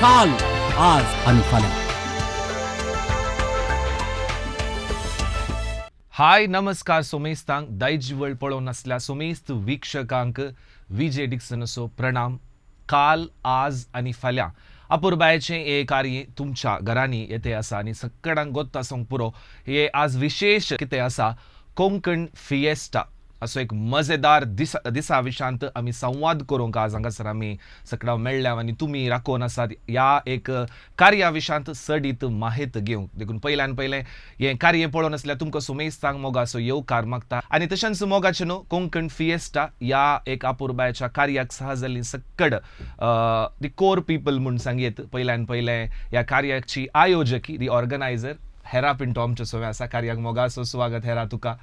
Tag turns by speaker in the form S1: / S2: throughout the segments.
S1: काल आज आणि फाल्यां.
S2: हाय नमस्कार सोमेस्तांक दायजीवर्ल्ड पळोवन आसल्या सोमेस्त वीक्षकांक विजय डिक्सन असो प्रणाम. काल आज आणि फाल्यां अपुरबायेचें हे कार्य तुमच्या घरांनी येते आसा आनी सगळ्यांक गोत्त आसूंक पुरो हे आज विशेष कितें आसा कोंकण फिएस्टा असो एक मजेदार दिसा विशांत आमी संवाद करूंक आज हांगासर आमी सगळ्यां मेळ्ळ्या आनी तुमी राखून आसात ह्या एक कार्या विशांत सडीत माहीत घेवंक देखून पयल्यान पयलें हें कार्य पळोवन आसल्यार तुमकां सुमेस्तांक मोगा असो येवकार मागता आनी तशेंच मोगाचें न्हू कोंकण फिएस्टा ह्या एक अपुरबायच्या कार्याक सहा जाल्लीं सकड दी कोर पीपल म्हूण सांगयेत पयल्यान पयलें ह्या कार्याची आयोजकी दी ऑर्गनायझर हेरा पिंटो आमचे सोवे आसा कार्याक मोगा असो स्वागत हेरा तुका.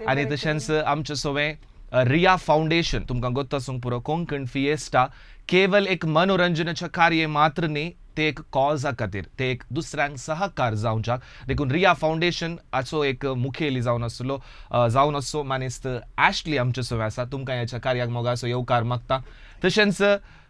S2: आणि तशेंच आमचे सोवे रिया फाउंडेशन तुमकां गोत्त आसूंक पुरो कोंकण फिएस्टा केवल एक मनोरंजनाचें कार्य मात्र न्ही ते एक कॉजा खातीर ते एक दुसऱ्यांक सहकार जावच्याक देखून रिया फाउंडेशन हाचो एक मुखेली जावन आसो मानेस्त ॲशली आमचे सोवे आसा तुमकां ह्याच्या कार्याक मोगा असो येवकार मागता. तशेंच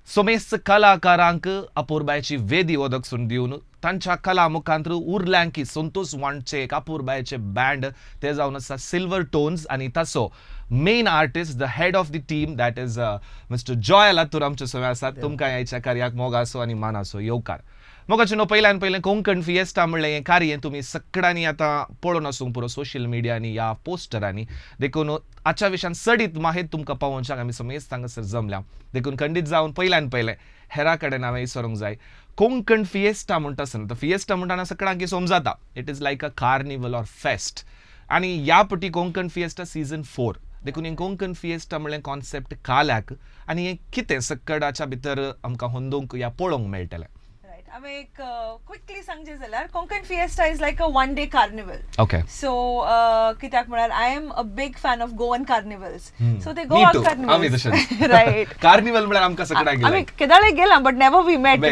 S2: सोमेस्त कलाकारांक अपुरबायची वेदी ओदकसून दिवन तांच्या कला मुखांतर उरल्यांक की संतोष वांडचे एक अपुरबायचे बँड ते जावन आसा सिल्वर टोन्स आनी ताचो main artist the head of the team that is mister Joy Latur आमचे सोवे आसात तुमकां ह्याच्या कार्याक मोगा असो आनी मान असो येवकार. मोगाचें न्हू पयल्यान पयलें कोंकण फिएस्टा म्हणलें हें कार्य तुमी सगळ्यांनी आतां पळोवन आसूंक पुरो सोशल मिडियांनी या पोस्टरांनी देखून आजच्या विशयान सडीत माहीत तुमकां पावोवच्याक आमी समेस्त हांगासर जमल्या देखून खंडीत जावन पयल्यान पयलें हेरा कडेन हांवें विचारूंक जाय कोंकण फिएस्टा म्हणटा आसतना फिएस्टा म्हणटाना सगळ्यांक समजाता it is like a carnival or fest आनी ह्या पटी कोंकण फिएस्टा सीझन 4 देखून हें कोंकण फिएस्टा म्हणलें कॉन्सेप्ट काल्याक आनी हें कितें सकडाच्या भितर आमकां होंदूंक या पळोवंक मेळटलें.
S3: हांवें एक क्विकली सांगचें जाल्यार Konkan fiesta is like a one day carnival.
S2: Okay
S3: so कित्याक म्हळ्यार I am a big fan of Goan carnivals so ते गोवा कार्निवल्स रायट
S2: कार्निवल म्हळ्यार आमकां सगळ्यांक
S3: आमी केदाळे गेलां but never we met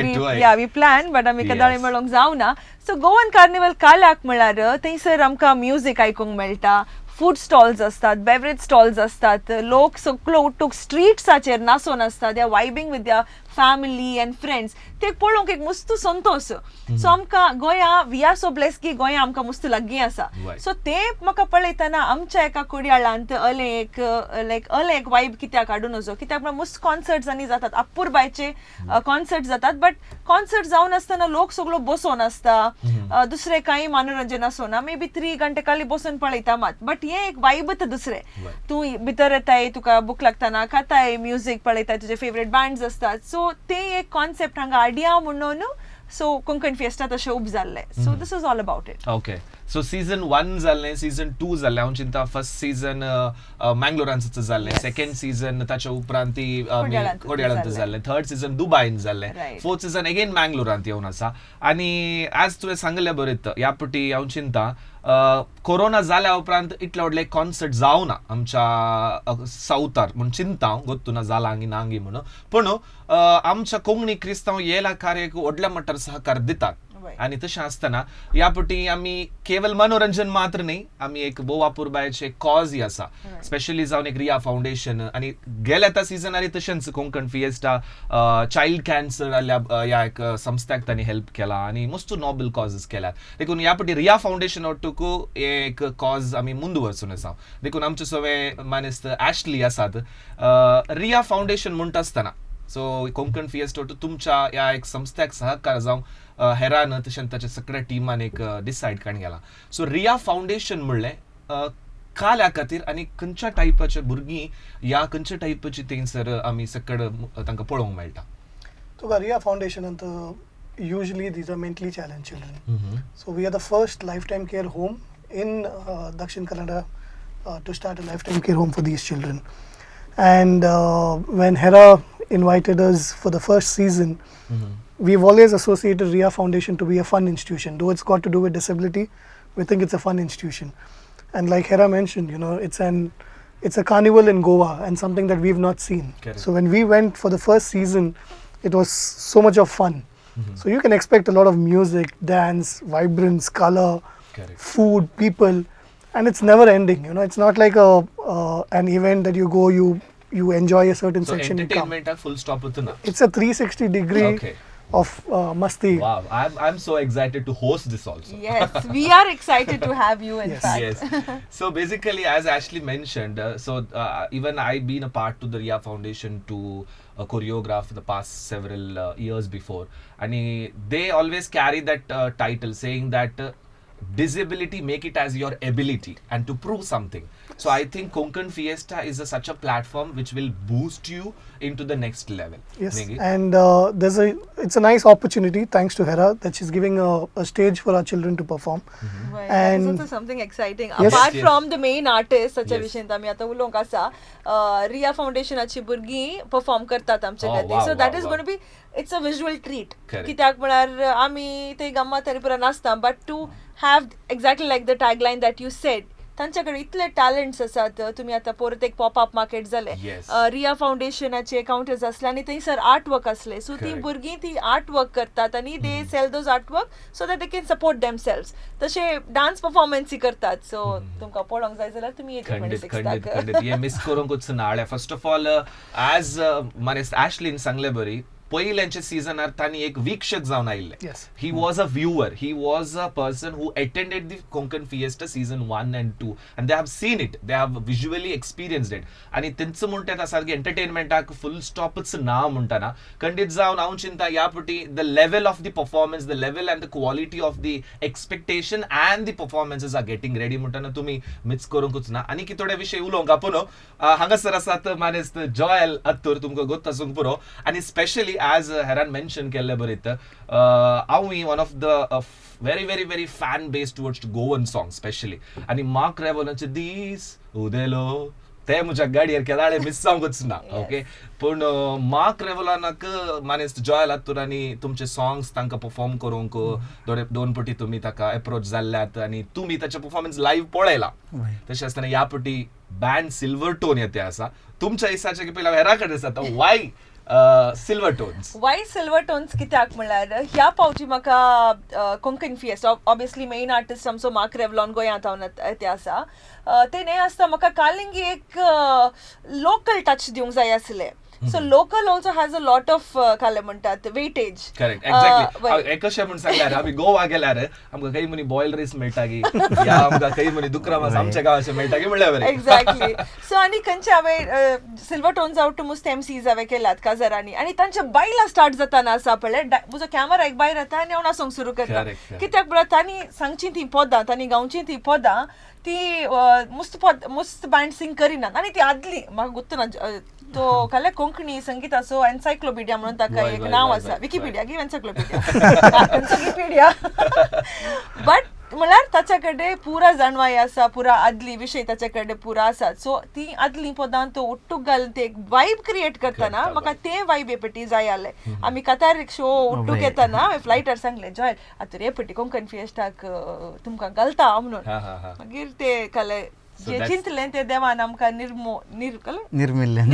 S3: we plan but आमी केदाळे मेळोंक जावना. सो गोवन कार्निवल काल्याक म्हळ्यार थंयसर आमकां म्युजीक आयकूंक मेळटा फूड स्टॉल्स असतात बेवरेज स्टॉल्स असतात लोक सगळो उठूक स्ट्रीट्साचेर नाचोन असतात they are vibing with their family and friends ते पळोवंक एक मस्त संतोष. सो आमकां गोंया वी आर सो ब्लेस्ड की गोंया आमकां मस्त लागीं आसा. सो ते म्हाका पळयतना आमच्या एका कुडयाळांत अले एक वायब कित्याक हाडून वचो कित्याक मस्त कॉन्सर्ट्स आनी जातात अपुरबायचे कॉन्सर्ट जातात बट कॉन्सर्ट जावन आसतना लोक सगळो बसोन आसता दुसरे काही मनोरंजन आसोना मे बी 3 घंटे खाली बसून पळयता मात बट हे एक वायबच दुसरे तूं भितर येताय तुका बूक लागतना खाताय म्युजीक पळयताय तुजे फेवरेट बँड्स असतात. सो ते एक कॉन्सेप्ट हांगा हाडया म्हणून सो कोंकण फिएस्टा तशें उब जाल्लें. So this is all about it.
S2: Okay so season 1 जाल्लें सीझन 2 जाल्लें हांव चिंता फर्स्ट सीझन मँगलोरांत जाल्लें सेकंड सीझन ताच्या उपरांत ती कोडयाळांत जाल्लें थर्ड सीझन दुबयन जाल्लें फोर्थ सीझन अगेन मँगलोरांत येवन आसा आनी आज तुवें सांगलें बरें ह्या पटी हांव चिंता कोरोना जाल्या उपरांत इतले व्हडले कॉन्सर्ट जावना आमच्या सावथार म्हूण चिंता हांव गोत्तुना जाला नांगी म्हणून पूण आमच्या कोंकणी क्रिस्तांव येला कार्याक व्हडल्या मट्टार सहकार दितात आणि तशें आसतना ह्या पटी आमी केवल मनोरंजन मात्र न्ही आमी एक भोव अपुरबायचे कॉज ही आसा स्पेशली जावन एक रिया फाउंडेशन आनी गेल्या त्या सिजनारी तशेंच कोंकण फिएस्टा चायल्ड कॅन्सर ह्या एक संस्थाक तांणी हेल्प केला आनी मस्त नॉबल कॉजेस केल्यात देखून ह्या पटी रिया फाउंडेशन वटुकू एक कॉज आमी मुंदू वचून आसा देखून आमचे सगळे मानेस्त ॲशली आसात रिया फाउंडेशन म्हणटा आसतना सो कोंकण फिएस्टा तुमच्या ह्या एक संस्थाक सहकार जावं हेरान तशेंच ताच्या सगळ्या टिमान एक डिसायड करून गेला. सो रिया फाउंडेशन म्हणलें काल्या खातीर आनी खंयच्या टायपाचे भुरगीं ह्या खंयच्या टायपाची थंयसर आमी सकड तांकां पळोवंक मेळटा.
S4: तुका Riya फाउंडेशनांत usually these are mentally challenged children. So we are the first lifetime care home in Dakshin Kannada to start a lifetime care home for these children. And when Hera invited us for the first season, we've always associated Riya Foundation to be a fun institution. Though it's got to do with disability, we think it's a fun institution. And like Hera mentioned, you know, it's a carnival in Goa and something that we've not seen. Correct. So when we went for the first season, it was so much of fun. So you can expect a lot of music, dance, vibrance, color, correct, food, people, and it's never ending. You know, it's not like an event that you go, you enjoy a certain section.
S2: Entertainment full stop.
S4: It's a 360 degree of masti.
S2: Wow, I'm so excited to host this also.
S3: Yes, we are excited to have you. In
S4: Yes.
S3: fact,
S2: Yes. So basically, as Ashley mentioned, even I've been a part to the Ria Foundation to choreograph the past several years before, and they always carry that title, saying that disability make it as your ability and to prove something. So I think Konkan Fiesta is such a platform which will boost you into the next level.
S4: Yes,
S2: Negi?
S4: and it's a nice opportunity thanks to Hera that she's giving a stage for our children to perform.
S3: Right,
S4: And-
S3: that is also something exciting.
S4: Yes.
S3: Apart
S2: Yes.
S3: from the main artist, such a
S2: Yes.
S3: विषय आम्ही आता उलोवंक आसा, रिया फाउंडेशनाची भुरगीं perform करतात आमचे
S2: Oh,
S3: खातीर.
S2: wow,
S3: So that
S2: wow,
S3: is
S2: wow.
S3: going to be, it's a visual treat.
S2: Correct.
S3: कित्याक म्हळ्यार आमी थंय गम्मत तरी पुरा नाचता, but to have exactly like the tagline that you said, तांचे कडेन इतले टॅलंट्स आसात. तुम्ही आता परत एक पॉपअप मार्केट जाले,
S2: Yes.
S3: रिया फाउंडेशनाचे काउंटर्स असले आनी थंयसर आर्ट वर्क असले. सो ती
S2: Correct.
S3: भुरगीं ती आर्ट वर्क करतात आनी they sell those art work so that they can support themselves. तशे डान्स परफॉर्मन्स करतात. सो तुमकां पळोवंक जाय जाल्यार तुमी येता
S2: खंडित
S3: 26
S2: खंडित हे मिस करूंकूच ना. फर्स्ट ऑफ ऑल ॲज माने ॲश्लीन सांगले बरी, पयल्यांच्या सिजनार तांणी एक वीक्षक जावन आयिल्ले.
S4: Yes.
S2: He was a viewer. He was a person who attended the Konkan Fiesta season 1 and 2, and they have seen it. They have visually experienced it. आणि तेंचं म्हणटा येता सारकें एंटरटेनमेंटाक फुल स्टॉपच ना म्हणटाना खंडीत जावन हांव चिंता ह्या फावटी the level of the performance, the level and the quality of the expectation and the performances are getting ready म्हणटाना तुमी मिस करूंकूच ना. आनी कितोड्या विशय उलोवंक आपुनो हांगासर आसात मानेस्त जॉयल अत्तूर, तुमकां गोत आसूंक पुरो. आनी स्पेशली as Heran mentioned केल्ले बरेत, हांव one of the very fan base towards Goan songs especially. आणि मार्क रेवोनाचे दीस उदेलो ते म्हज्या गाडयेर केदाळे मिस जावंकूच ना. ओके, पूण मार्क रेवोलानाक मानेस्त जॉयल आत्तुरांनी तुमचे सॉंग्स तांकां परफॉर्म करूंक दोन पटी तुमी ताका अप्रोच जाल्ल्यात आनी तुमी ताचे परफॉर्मन्स लायव्ह पळयला. तशें आसतना ह्या पटी बँड सिल्वर टोन येते आसा. तुमच्या दिसाचे की पयला हेरा कडेन आसा Y silver tones.
S3: Y silver tones कित्याक म्हळ्यार ह्या पावटी म्हाका Konkan fiesta obviously main artist आमचो मार्क रेवलॉन गोंयांत ते आसा. ते न्हय आसता म्हाका कालिंगी एक लोकल टच दिवंक जाय आसले. So local also has a lot of काय म्हणटात वेटेज.
S2: Correct, exactly. एक कशें म्हूण सांगल्यार आमी गोवा गेल्यार आमकां काही म्हणी बॉयल रायस मेळटा गी, या आमकां काही म्हणी दुकरा मास आमच्या गांवाचे मेळटा गी म्हणल्यार बरें.
S3: एक्झॅक्टली. सो आनी खंयचे हांवें सिल्वर टोन्स आउट टू मुस्त एमसीज हांवें केल्यात काजरांनी आनी तांचे बायला स्टार्ट जाताना आसा पळय, म्हजो कॅमेरा एक भायर येता आनी हांव नाचोंक सुरू करता. कित्याक म्हळ्यार तांणी सांगची ती पदां, तांणी गावची ती पदां ती मुस्त बँड सिंग करिनात आनी ती आदली म्हाका गुर्तू ना. तो काल्या कोंकणी संगीताचो एन्सायक्लोपिडिया म्हणून ताका एक नांव आसा. Wikipedia give encyclopaedia. बट म्हळ्यार ताचे कडेन पुरा जाणवाय आसा, पुरा आदली विशय ताचे कडेन पुरा आसात. सो ती आदली पदां तो उट्टूक घालून ते एक वायब क्रिएट करतना म्हाका ते वायब येपटी जाय आले. आमी कातार शो उट्टूक येतना हांवें फ्लायटार सांगलें जॉयल आतां येपटी कोंकण फिएस्टाक तुमकां घालता म्हणून. मागीर ते काले जे चिंतलें ते देवान आमकां निर्मिल्लें.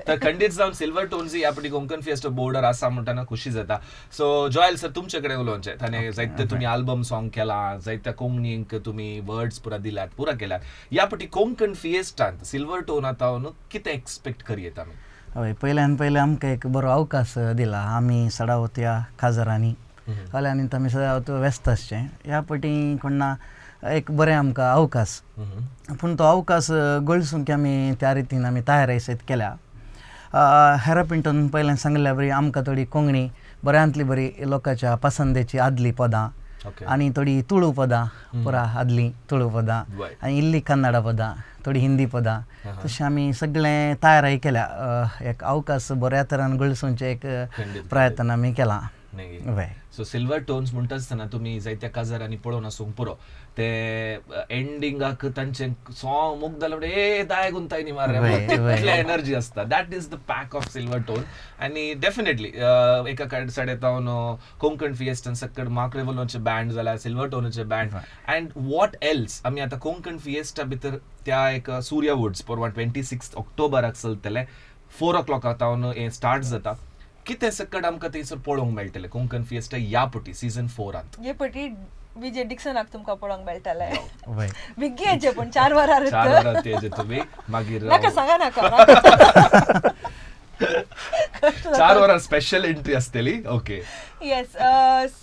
S2: तर खंडीत जावन सिल्वर टोन्स ह्या फावटी कोंकण फिएस्टा बोर्डर आसा म्हणटाना खुशी जाता. सो जॉयल सर तुमचे कडेन उलोवचें. ताणें जायते तुमी आल्बम सॉंग केला, जायत्या कोंकणींक तुमी वर्ड्स पुरा दिल्यात, पुरा केल्यात. ह्या फावटी कोंकण फिएस्टांत सिल्वर टोनांत कितें एक्सपेक्ट करयेत आमी?
S5: हय, पयल्यान पयले आमकां एक बरो अवकाश दिला. आमी सडावत या खाजरांनी जाल्यार आनी आमी सदांवत व्यस्त आसचे. ह्या फावटी कोणा एक बरें आमकां अवकाश, पूण तो अवकाश गळसूंक आमी त्या रितीन आमी तयारी सयत केल्या. हेरा पिंटून पयल्यान सांगल्या बरी आमकां थोडी कोंकणी बऱ्यांतली बरी लोकांच्या पसंदेची आदली पदां आनी थोडी तुळू पदां, पुरा आदली तुळू पदां आनी इल्ली कन्नडा पदां, थोडी हिंदी पदां, तशें आमी सगळें तयारी केल्या. एक अवकाश बऱ्या तरान गळसूंचे एक प्रयत्न आमी केला.
S2: सो सिल्वर टोन्स म्हणटा आसतना तुमी जायत्या काजारांनी पळोवन आसूंक पुरो ते एंडिंगाक तांचे सॉंग मूग जालें म्हणटा ए दाय गुंतायनी मारले एनर्जी आसता. That is the pack of silver tone. आनी डेफिनेटली एका सायडीन जावन कोंकण फिएस्टान सकड मार्क रेवोलाचे बँड जाल्यार सिल्वर टोनाचे बँड अँड वॉट एल्स. आमी आतां कोंकण फिएस्टा भितर त्या एक सूर्या वुड्स परवा 26 ऑक्टोबराक चलतले 4 o'clock हें स्टार्ट जाता. कितें सकड आमकां थंयसर पळोवंक मेळटलें कोंकण फिएस्टा ह्या पटी सीझन 4
S3: हे पटी विजय डिक्सनाक तुमकां पळोवंक मेळटलें. बेगी येचे पूण 4 वरां
S2: तुमी मागीर
S3: नाका सांगा नाका
S2: 4 वरां स्पेशल एंट्री आसतली. Okay.
S3: Yes.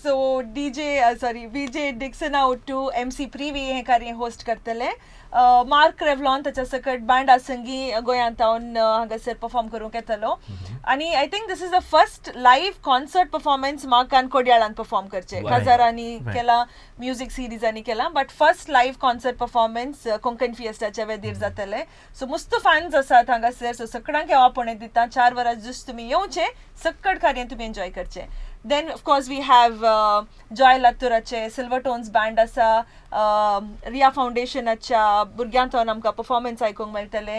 S3: So VJ Dixon out to MC प्रीवी हे कार्य होस्ट करतले. मार्क रेवलॉन त्याच्या सकट बँड आसंगी गोंयांत हांवन हांगासर परफॉर्म करूंक येतलो. आनी I think this is the first live concert performance म्हाका काणकोड्याळान परफॉर्म करचे. काजारांनी केला, म्युझिक सिरीजांनी केला, but first live concert performance Konkan फिएस्टाच्या वेदीर जातले. सो मस्त फॅन्स आसात हांगासर. सो सगळ्यांक हांव आपणें दिता 4 वरां जस्ट तुमी येवचे, सक्कड कार्य तुमी एन्जॉय करचे. Then of course we have Joy Laturache, Silvertones band asa, Ria Foundation acha burgyanton amka performance आयकूंक मेळटले.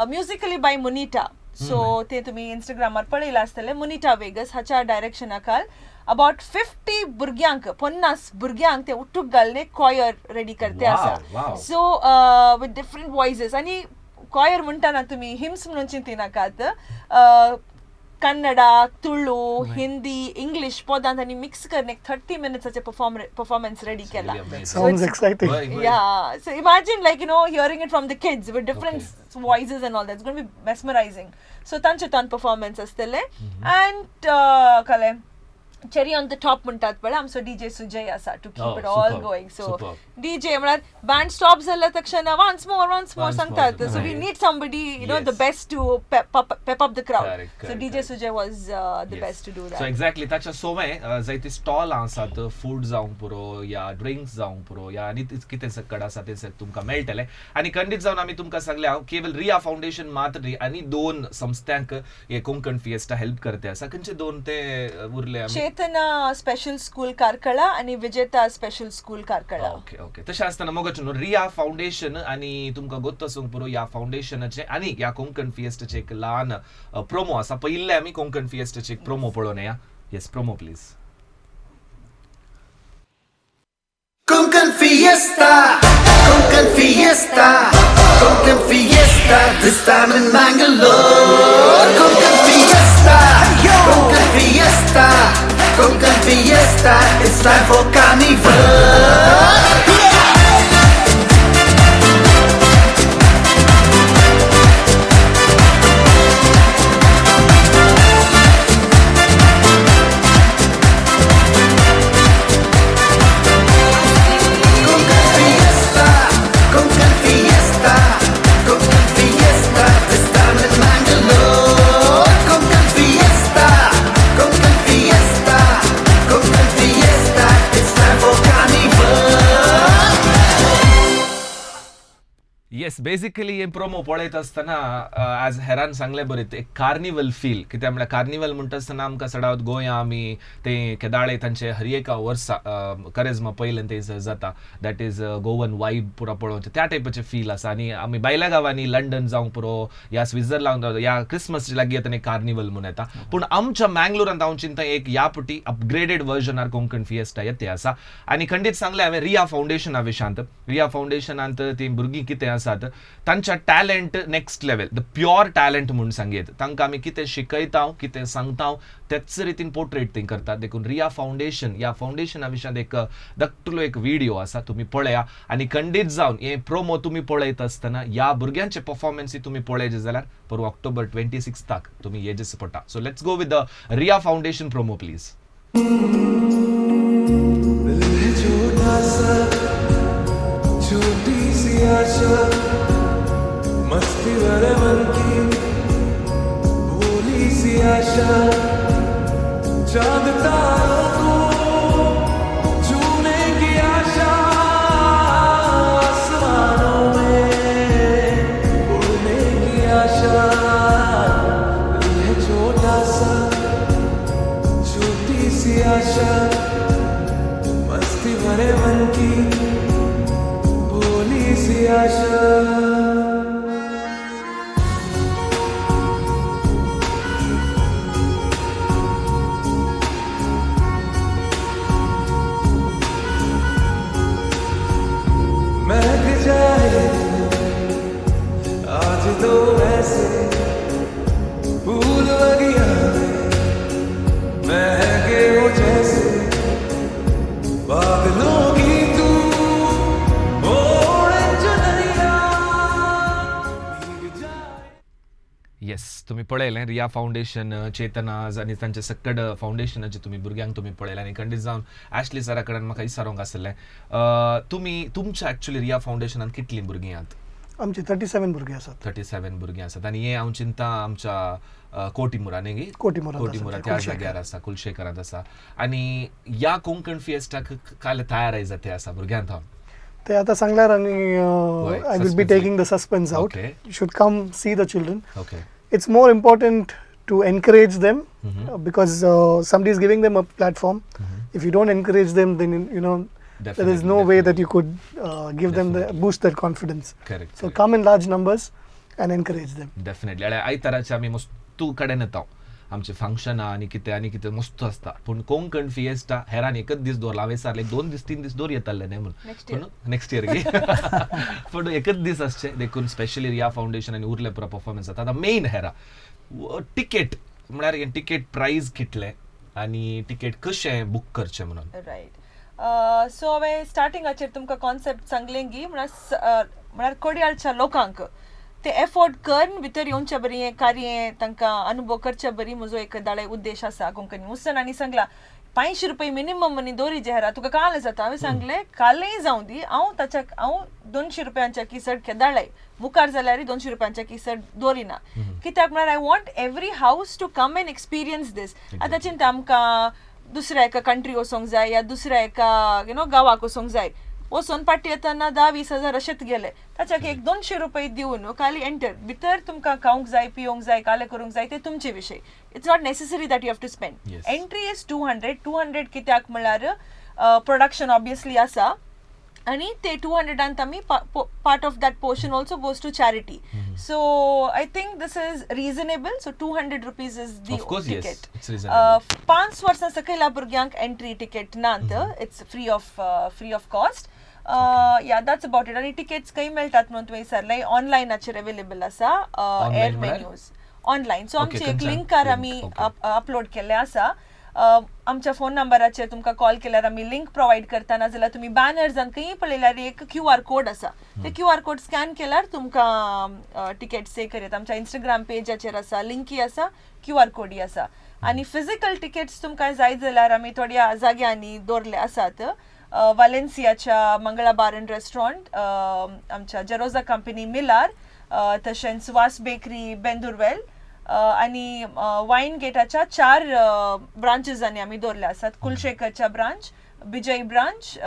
S3: Musically by Munita. So ते तुम्ही Instagramar पळयला आसतले. Munita Vegas हाच्या डायरेक्शना खाल about 50 भुरग्यांक 50 भुरग्यांक ते उठूक घालने choir रेडी करते आसा. So with different voices आणि choir म्हणटाना तुम्ही हिम्स म्हणून चिंती नाकात. कन्नडा, तुळू, हिंदी, इंग्लिश पदांत आणि मिक्स करणे 30 मिनिट्सचे परफॉर्मन्स रेडी केला.
S4: Sounds exciting.
S3: Yeah. So imagine hearing it from the kids with different voices and all that. It's going to be mesmerizing. So तांचे performance असतले. And कले cherry on the top म्हणटात पळय आमचो DJ Sujay आसा to keep it all going. So DJ म्हळ्यार band stop जाल्या तक्षण once more सांगतात. So we need somebody the best to pep up the crowd. So DJ Sujay was the best to do that.
S2: So exactly ताच्या सोवे जायते stall आसात, food जावंक पुरो या ड्रिंक्स जावंक पुरो या आनी कितें सकड आसा ते तुमकां मेळटले. आनी खंडीत जावन आमी तुमकां सांगल्या केवल रिया फाउंडेशन मात्र न्ही आनी 2 संस्थांक हे कोंकण फिएस्टा हेल्प करते आसा. खंयचे 2 ते उरले आमी?
S3: चेतना स्पेशल स्कूल कारकळा आणि विजेता स्पेशल स्कूल कारकळा.
S2: ओके. तशें आसतना मोगच न्हू रिया फाउंडेशन आनी तुमकां गोत्त आसूंक पुरो ह्या फाउंडेशनाचे आनी ह्या कोंकण फिएस्टाचे एक ल्हान प्रोमो आसा. पयले आमी कोंकण फिएस्टाचे एक प्रोमो पळोवन येया. Yes, promo please.
S6: Konkan Fiesta, Konkan Fiesta, Konkan Fiesta, this time in Bangalore. Konkan Fiesta, Konkan Fiesta, Konkan Fiesta, it's time for Carnival.
S2: Yes, basically हे प्रोमो पळयत आसतना आज हेरान सांगले बरें एक कार्निवल फील. कित्याक म्हळ्यार कार्निवल म्हणटा आसतना आमकां सदांच गोंया आमी ते केदाळे तांचे हर एका वर्सा करेज्मा पयलें थंयसर जाता. दॅट इज गोवन वायब पुरो पळोवचें त्या टायपाचें फील आसा. आनी आमी भायल्या गांवांनी लंडन जावं पुरो या स्वित्झर्लंड या क्रिसमस लागीं येता कार्निवल म्हणून येता. पूण आमच्या मँगलोरांत हांव चिंता एक ह्या पटी अपग्रेडेड वर्जनार कोंकण फिएस्टा येते आसा. आनी खंडीत सांगलें हांवें रिया फाउंडेशना विशांत. रिया फाउंडेशनांत ती भुरगीं कितें आसात तांच्या talent next level, the pure talent म्हणून सांगेत. तांकां आमी कितें शिकयता, कितें सांगता त्याच रितीन पोर्ट्रेट थंय करतात. देखून रिया फाउंडेशन ह्या फाउंडेशना विशयात एक धाकटुलो एक व्हिडिओ आसा, तुमी पळया. आनी खंडीत जावन हे प्रोमो तुमी पळयत आसतना ह्या भुरग्यांचे परफॉर्मन्स तुमी पळयचे जाल्यार परवा ऑक्टोबर 26 तुमी येजेस पडटा. So let's go with the Riya foundation promo please.
S7: छोटी सी आशा मस्ती भरे मन की भोली सी आशा चांद तारों को छूने की आशा आसमानों में उड़ने की आशा है छोटा सा छोटी सी आशा मस्ती भरे मन की सी आशा. महक जाए आज तो ऐसे फूल बगिया में महके हो जैसे बादलों की तू ओढ़े चुनरिया.
S2: येस तुम्ही पळयलें रिया फाउंडेशन चेतनाज आनी तांचे सकड फाउंडेशनाचे तुम्ही भुरग्यांक तुम्ही पळयलें आनी खंडीत जावन ॲशली सरा कडेन म्हाका विचारूंक आसलें तुमी तुमच्या एक्चुअली रिया फाउंडेशनान कितलीं भुरगीं आहात
S4: आमचे 37 भुरगे आसात
S2: 37 भुरगीं आसात आनी हे हांव चिंता आमच्या कोटीमुरा न्ही कोटीमुरा त्या जाग्यार आसा कुलशेखरांत आसा आनी ह्या कोंकण फिएस्टाक काल तयाराय जाते आसा भुरग्यांक हांव
S4: ते आता सांगल्यार आनी I will be taking the suspense out
S2: Okay.
S4: You should come see the children
S2: okay
S4: it's more important to encourage them because somebody is giving them a platform. If you don't encourage them, then you know there is no way that you could give them the boost their confidence.
S2: Correct,
S4: So
S2: correct.
S4: come in large numbers and encourage them.
S2: Definitely आणि आयताराचे आमी मस्तू कडेन येता आमचे फंक्शनां आनी कितें मस्त आसता पूण कोंकण फिएस्टा हेरान एकच दीस दवरला हांवें विचारलें 2 दीस 3 दीस दवर येताले न्ही म्हणून पूण नेक्स्ट इयर गे पूण एकच दीस आसचे देखून स्पेशली रिया फाउंडेशन आनी उरले पुरो परफॉर्मन्स जाता आतां मेन हेरा टिकेट म्हळ्यार टिकेट प्रायस कितले आनी टिकेट कशें बूक करचें म्हणून
S3: रायट सो हांवें स्टार्टिंगाचेर तुमकां कॉन्सेप्ट सांगलें की म्हळ्यार कोडयाळच्या लोकांक ते एफोर्ड करन भितर येवचे बरी कार्य तांकां अनुभव करचे बरी म्हजो एक दाळे उद्देश आसा कोंकणी मुसनांनी सांगला 500 रुपये मिनिमम मनी दोरी जे हेरा तुका काल जाता हांवें सांगलें कालय जावं दी हांव 200 रुपयांच्या किसड केदाळय मुखार जाल्यार 200 रुपयांच्या किसड दोरिना कित्याक म्हळ्यार I want every house to come and experience दीस आतां चिंता आमकां दुसऱ्या एका कंट्री वचोंक जाय या दुसऱ्या एका गांवाक वचोंक जाय वचून पाटी येतना 10-20 हजार अशेंच गेले ताच्याक एक 200 रुपये दिवन खाली एंटर भितर तुमकां खावंक जाय पिवंक जाय काले करूंक जाय ते तुमचे विशय it's not necessary that you have to spend entry is 200 कित्याक म्हळ्यार प्रोडक्शन ऑब्वियसली आसा आणि ते 200 आमी part of that portion also goes to charity so I think this is reasonable so 200 rupees is the ticket 5 वर्सां सकयल्या भुरग्यांक entry ticket नात it's free of cost yeah that's about it आणि tickets खंय मेळटात म्हणून तुवें विचारलें ऑनलायनाचेर अवेलेबल आसा एअर मेन्यूज ऑनलायन सो आमची एक लिंकार आमी अपलोड केल्ले आसा आमच्या फोन नंबराचेर तुमकां कॉल केल्यार आमी लिंक प्रोवायड करता ना जाल्यार तुमी बॅनर्स आनी खंय पळयल्यार एक QR कोड आसा ते QR कोड स्कॅन केल्यार तुमकां टिकेट से करत आमच्या इंस्टाग्राम पेजाचेर आसा लिंकी आसा QR कोडय आसा आनी फिजिकल टिकेट्स तुमकां जाय जाल्यार आमी थोड्या जाग्यांनी दवरले आसात वालेन्सियाच्या मंगळा बार एंड रेस्टॉरंट आमच्या जेरोजा कंपनी मिलार तशेंच वास बेकरी बेंदुरवेल आणि वाईन गेटाच्या 4 ब्रांचेसांनी आमी दवरले आसात कुलशेखरच्या ब्रांच बिजय ब्रांच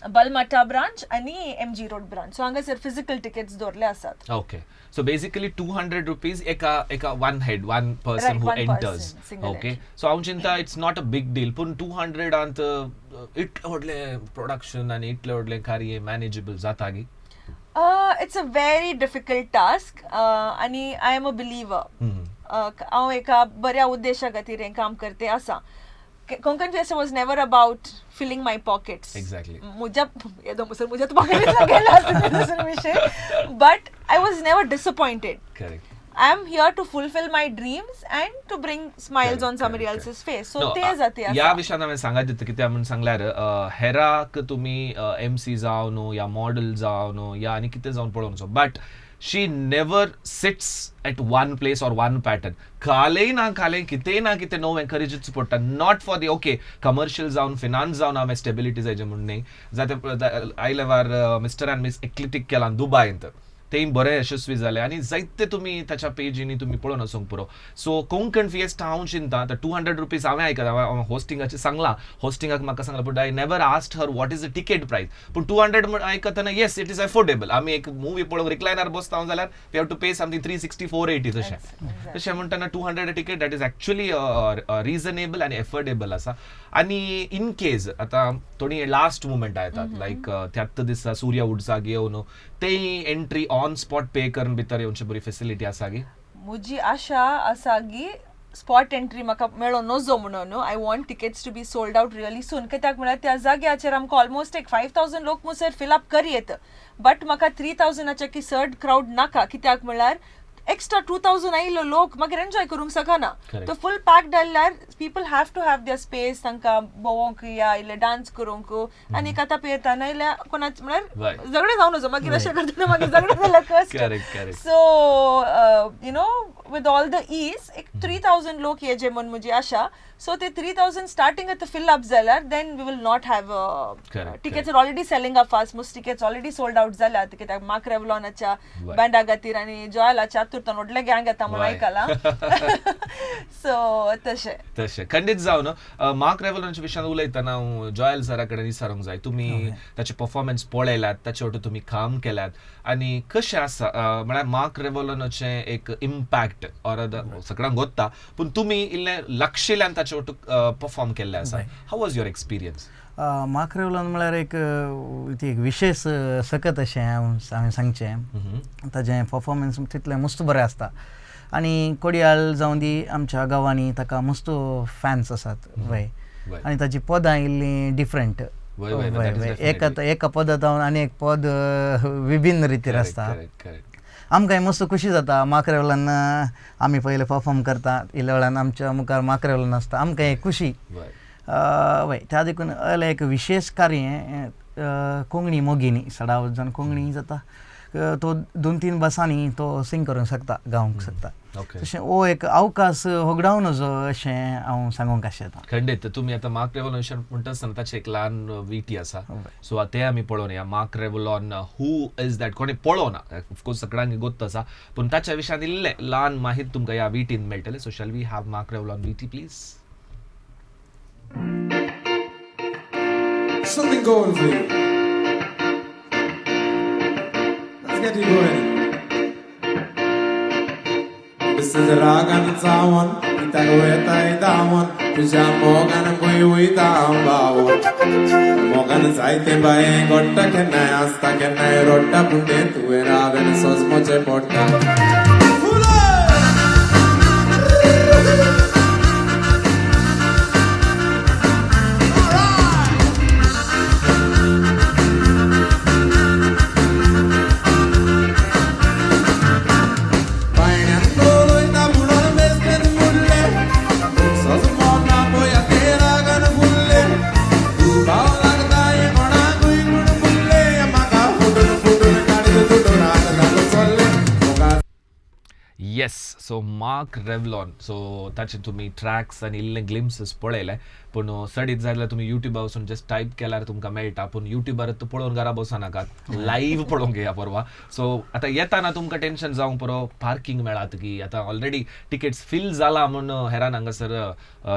S3: बलमाटा ब्रांच आणि MG रोड ब्रांच सो हांगासर फिजिकल टिकेट्स दवरले आसात
S2: ओके सो बेसिकली 200 रुपीज एका one person who enters okay so हांव चिंता it's not a big deal पूण 200 आंत इतले व्हडले प्रोडक्शन आनी इतले व्हडले कार्य मॅनेजेबल जाता गी
S3: it's a very difficult task आणि I am a believer हांव एका बऱ्या उद्देशा खातीर हें काम करते आसा Konkan fiesta was never about filling my pockets
S2: Exactly.
S3: मुझ्या pockets गेला विषय but I was never disappointed.
S2: Correct.
S3: I am here to fulfill my dreams and to bring smiles on somebody else's face. So ते जाते आसा.
S2: या विशयान हांवें सांगात कित्याक म्हणून सांगल्यार हेराक तुमी MC जावं न्हू या मॉडेल जावं न्हू या आनी कितें जावन पळोवचो but she never sits at one place or one pattern खालेय ना खालें कितेंय ना कितें नवं एनकरेजच पडटा not for the okay commercial जावन फिनान्स जावन हांवें स्टेबिलिटी जायचे म्हणून न्ही जाते आयल्यावर मिस्टर अँड मिस एक्लिटीक केलां दुबयंत तेय बरे यशस्वी जाले आनी जायते तुमी ताच्या पेजींनी तुमी पळोवन आसूंक पुरो सो कोंकण फिएस्टा हांव चिंता 200 रुपीज हांवें आयकता हांवें होस्टिंगाचें सांगलां होस्टिंगाक म्हाका सांगलां but I never asked her what is the ticket price पूण 200 आयकतना येस इट इज अफोर्डेबल आमी एक मुवी पळोवंक रिक्लायनर बसता जाल्यार we have to pay something 360-480 तशें म्हणटना 200 ticket that is actually reasonable आनी एफोर्डेबल आसा आनी इन केस आतां थोडी लास्ट मुमेंट येतात लायक 73 दिसा सूर्य उडसाक येवन तेय एंट्री ऑन स्पॉट पे करून भितर येवची बरी फॅसिलिटी आसा गी
S3: म्हजी आशा आसा की स्पॉट एंट्री म्हाका मेळो नजो म्हणून I want tickets to be sold out really soon कित्याक म्हळ्यार त्या जाग्याचेर आमकां ऑलमोस्ट एक 5000 लोक मुसर फिल अप करी येता बट म्हाका 3000च्या की चड क्राउड नाका कित्याक म्हळ्यार एक्स्ट्रा 2000 आयिल्लो लोक मागीर एन्जॉय करूंक सकना
S2: Correct.
S3: तो फुल पॅक्ड आयल्यार people have to have their space तांकां भोंवोंक या इल्ले डान्स करूंक आनी आतां पळयता ना इल्ले कोणाच
S2: Right.
S3: म्हळ्यार झगडे जावन वचो मागीर अशें करतना मागीर झगडे जाल्यार कस्ट
S2: Correct, correct.
S3: So you know with all the ease एक 3000 लोक येजे म्हण म्हजी आशा सो ते 3000 स्टार्टिंग आतां फिल अप जाल्यार then we will not have
S2: Correct,
S3: tickets are already selling up fast most tickets already sold out जाल्यात कित्याक मार्क रेवलॉनाच्या
S2: Right.
S3: बँडा खातीर आनी जॉयलाच्या आतुरतान व्हडले गँग येता म्हण
S2: Right.
S3: आयकलां सो तशें
S2: खंडीत जावन मार्क रेवलॉनच्या विशयान उलयतना हांव जॉयल सरा कडेन विचारूंक जाय तुमी ताचे परफॉर्मन्स पळयल्यात ताचे वांटून तुमी काम केल्यात आनी कशें आसा म्हळ्यार मार्क रेवलॉनाचे एक इम्पॅक्ट ऑर सगळ्यांक गोत्ता पूण तुमी इल्लें लक्षिल्ल्यान ताचे वांटून परफॉर्म केल्लें आसा how was your experience
S5: mark Revlon म्हळ्यार एक ती एक विशेष सकत अशें हांवें सांगचें ताजें परफॉर्मन्स तितलें मस्त बरें आसता आनी कोडयाळ जावं दी आमच्या गांवांनी ताका मस्त फॅन्स आसात वय आनी ताची पदां इल्लीं डिफरंट एका पदांत आनी एक पद विभिन्न रितीर आसता आमकांय मस्त खुशी जाता मार्क रेवलॉन आमी पयले परफॉर्म करता इल्ल्या वेळान आमच्या मुखार मार्क रेवलॉन आसता आमकां एक खुशी वय त्या देखून एक विशेष कार्य कोंकणी मोगिनी 6 जाण कोंकणी जाता तो 2-3 बसांनी तो सिंग करूंक शकता गावंक शकता तशें हो एक अवकाश होगडावन वचो अशें हांव सांगूंक आशेता
S2: खंडीत तुमी आतां मार्क रेवलॉन म्हणटा आसतना ताची एक ल्हान विटी आसा सो ते आमी पळोवन या mark Revlon who is that कोणी पळोवना ऑफकोर्स सगळ्यांक गोत्त आसा पूण ताच्या विशयान इल्लें ल्हान माहिती तुमकां ह्या विटीन मेळटलें so shall we have Mark Revlon witty please
S7: Something going for you. Let's get it going. This is the ragan zawan, itagweta idawan, tuja mogan bui down bawon. Mogan zaite bae gotta kenna asta kenna rotta punte tu era ven sos moche porta.
S2: Yes so mark Revlon so ताचे तुमी tracks आनी इल्ले ग्लिम्पसीस पळयले पूण स्टडीत जाय जाल्यार तुमी युट्यूबार वचून जस्ट टायप केल्यार तुमकां मेळटा पूण युट्यूबार पळोवन घरा बसनाकात लायव्ह पळोवंक येया परवा सो आतां येताना तुमकां टेन्शन जावंक पुरो पार्किंग मेळात की आतां ऑलरेडी टिकेट्स फील जाला म्हूण हेरान हांगासर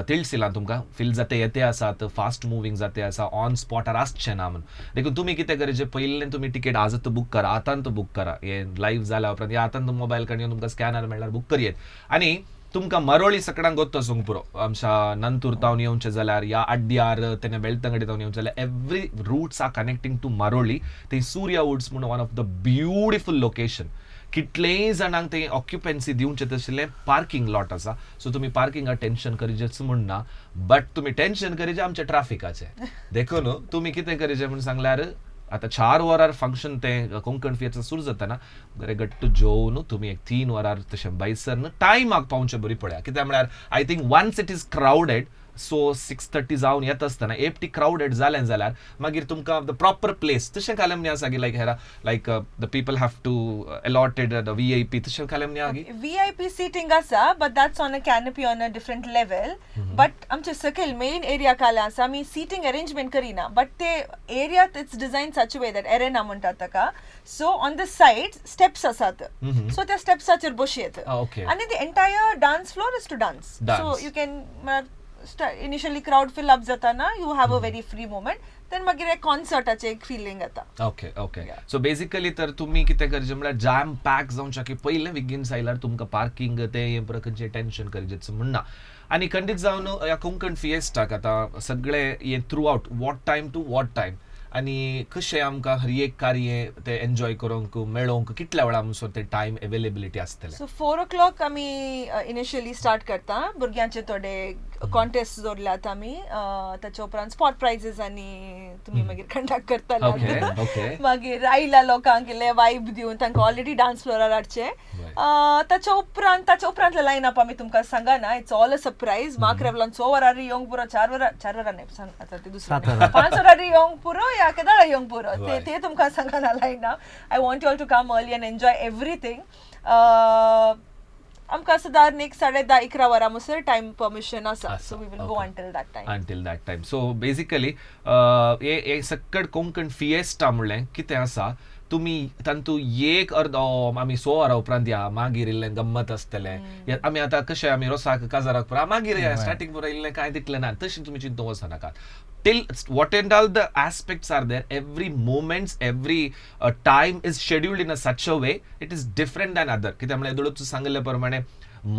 S2: तिळसिलां तुमकां फील जाते येते आसात फास्ट मुवींग जाते आसा ऑन स्पॉटार आसचें ना म्हूण देखून तुमी कितें करचें पयलीं तुमी टिकेट आजत बूक करा आतांत बूक करा हे लायव्ह जाल्या उपरांत या आतांत मोबायल कडे तुमकां स्कॅनर मेळ्ळ्यार बूक करयेत आनी तुमकां मरोळी सगळ्यांक गोत्त आसूंक पुरो आमच्या नंतूर तावन येवचें जाल्यार या आड्ड्यार तेन्ना बेळतंगडी तावन येवचें जाल्यार every routes are connecting to Maroli थंय सूर्या वुड्स म्हणून one of the beautiful location कितलेय जाणांक ते ऑक्युपन्सी दिवचे तसले पार्किंग लॉट आसा सो तुमी पार्किंगा टेन्शन करिचेच म्हणना बट तुमी टेन्शन करिचे आमच्या ट्राफिकाचे देखून तुमी कितें करिचें म्हणून सांगल्यार आता 4 वरार फंक्शन ते कोंकण फिएस्टा सुरू जाताना बरे गट्टू जेवन तुमी एक 3 वरार तशें बायसर टायमाक पावचे बरी पळया कित्याक म्हळ्यार I think once it is crowded so 6:30 जावन येता आसतना एफटी क्राउडेड जालें जाल्यार मागीर तुमकां द प्रॉपर प्लेस तशें कालें म्हणून आसा की like Hera like the people have to allotted the VIP तशें कालें म्हणून आगी
S3: VIP सीटिंग आसा but that's on a canopy on a different level but आमचे सकयल मेन एरिया काले आसा आमी सीटिंग अरेंजमेंट करिना बट ते area it's design such way that arena म्हणटात ताका so on the side steps आसात सो त्या स्टेप्साचेर बसयेत आनी the entire dance floor is to dance so you can initially crowd fill up जाताना you have a very free moment then मागीर एक कॉन्सर्टाचे एक फिलिंग येता
S2: ओके सो बेसिकली तर तुमी कितें करचें म्हळ्यार जॅम पॅक जावचे की पयलें बेगीन आयल्यार तुमकां पार्किंग ते हे प्रकारचें टेन्शन करचें म्हणना आनी खंडीत जावन ह्या कोंकण फिएस्टाक आतां सगळे हे throughout what time to what time आनी कशें आमकां हर एक कार्य ते एन्जॉय करूंक मेळोवंक कितल्या वेळा म्हणसर ते टायम अवेलेबिलिटी आसतले
S3: सो 4 o'clock आमी इनिशियली स्टार्ट करता भुरग्यांचे थोडे कॉन्टेस्ट दवरल्यात आमी ताच्या उपरांत स्पॉट प्राइजीस आनी तुमी मागीर कंडक्ट करतले
S2: Okay.
S3: मागीर आयल्या लोकांक इल्ले वायब दिवन तांकां ऑलरेडी डान्स फ्लोरार हाडचे ताच्या उपरांतले लायन अप आमी तुमकां सांगना इट्स ऑल अ सरप्राईज म्हाका रेवलान 6 वरां येवंक पुरो 4 वरां न्ही सांग आतां ते दुसरें 5 वरां येवंक पुरो या केदाळा येवंक पुरो ते तुमकां सांगना लायन I want you all to come early and enjoy everything आमकां सदां एक 10:30-11 वरां मुसर टायम परमिशन आसा so we will go until that time
S2: so basically हे सक्कड कोंकण फिएस्टा म्हणलें कितें आसा तुमी तांतू एक अर्द आमी 6 वरां उपरांत या मागीर इल्लें गम्मत आसतलें आमी आतां कशें आमी रोसाक काजाराक पुरो मागीर या स्टार्टींग पुरो इल्लें कांय दितलें ना तशें तुमी चिंतूंक वचनाकात till what and all the aspects are there, every moments, every time is scheduled in a such a way it is different than other कित्याक म्हळ्यार दोळूच सांगले प्रमाणे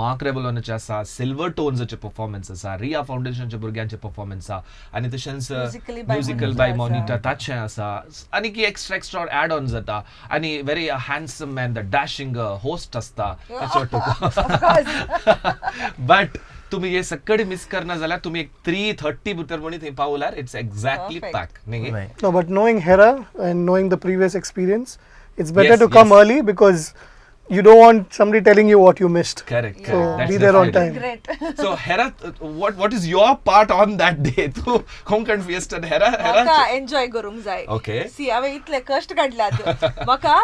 S2: मार्क रेबोलोनाचे आसा सिल्वर टोन्सचे परफॉर्मन्स आसा रिया फाउंडेशनच्या भुरग्यांचे परफॉर्मन्स आसा आनी तशेंच म्युजिकल बाय मॉनिटा ताचें आसा आनी की एक्स्ट्रा एड ऑन जाता आनी very handsome man the dashing host आसता बट तुम्ही हे सगळे मिस करना जाल्यार तुम्ही एक 3:30 भितर म्हणी थंय पावल्यार इट्स एक्झॅक्टली पॅक न्ही
S4: No, but knowing Hera and knowing the previous experience, it's better
S2: Yes,
S4: to come
S2: yes.
S4: early because you don't want somebody telling you what you missed.
S2: correct
S4: So
S2: that's
S4: be there on
S2: definitely.
S4: time.
S3: great
S2: So Hera, what is your part on that day to Konkan Fiesta Hera
S3: म्हाका enjoy करूंक जाय
S2: Okay.
S3: C हांवें इतले कश्ट काडल्यात म्हाका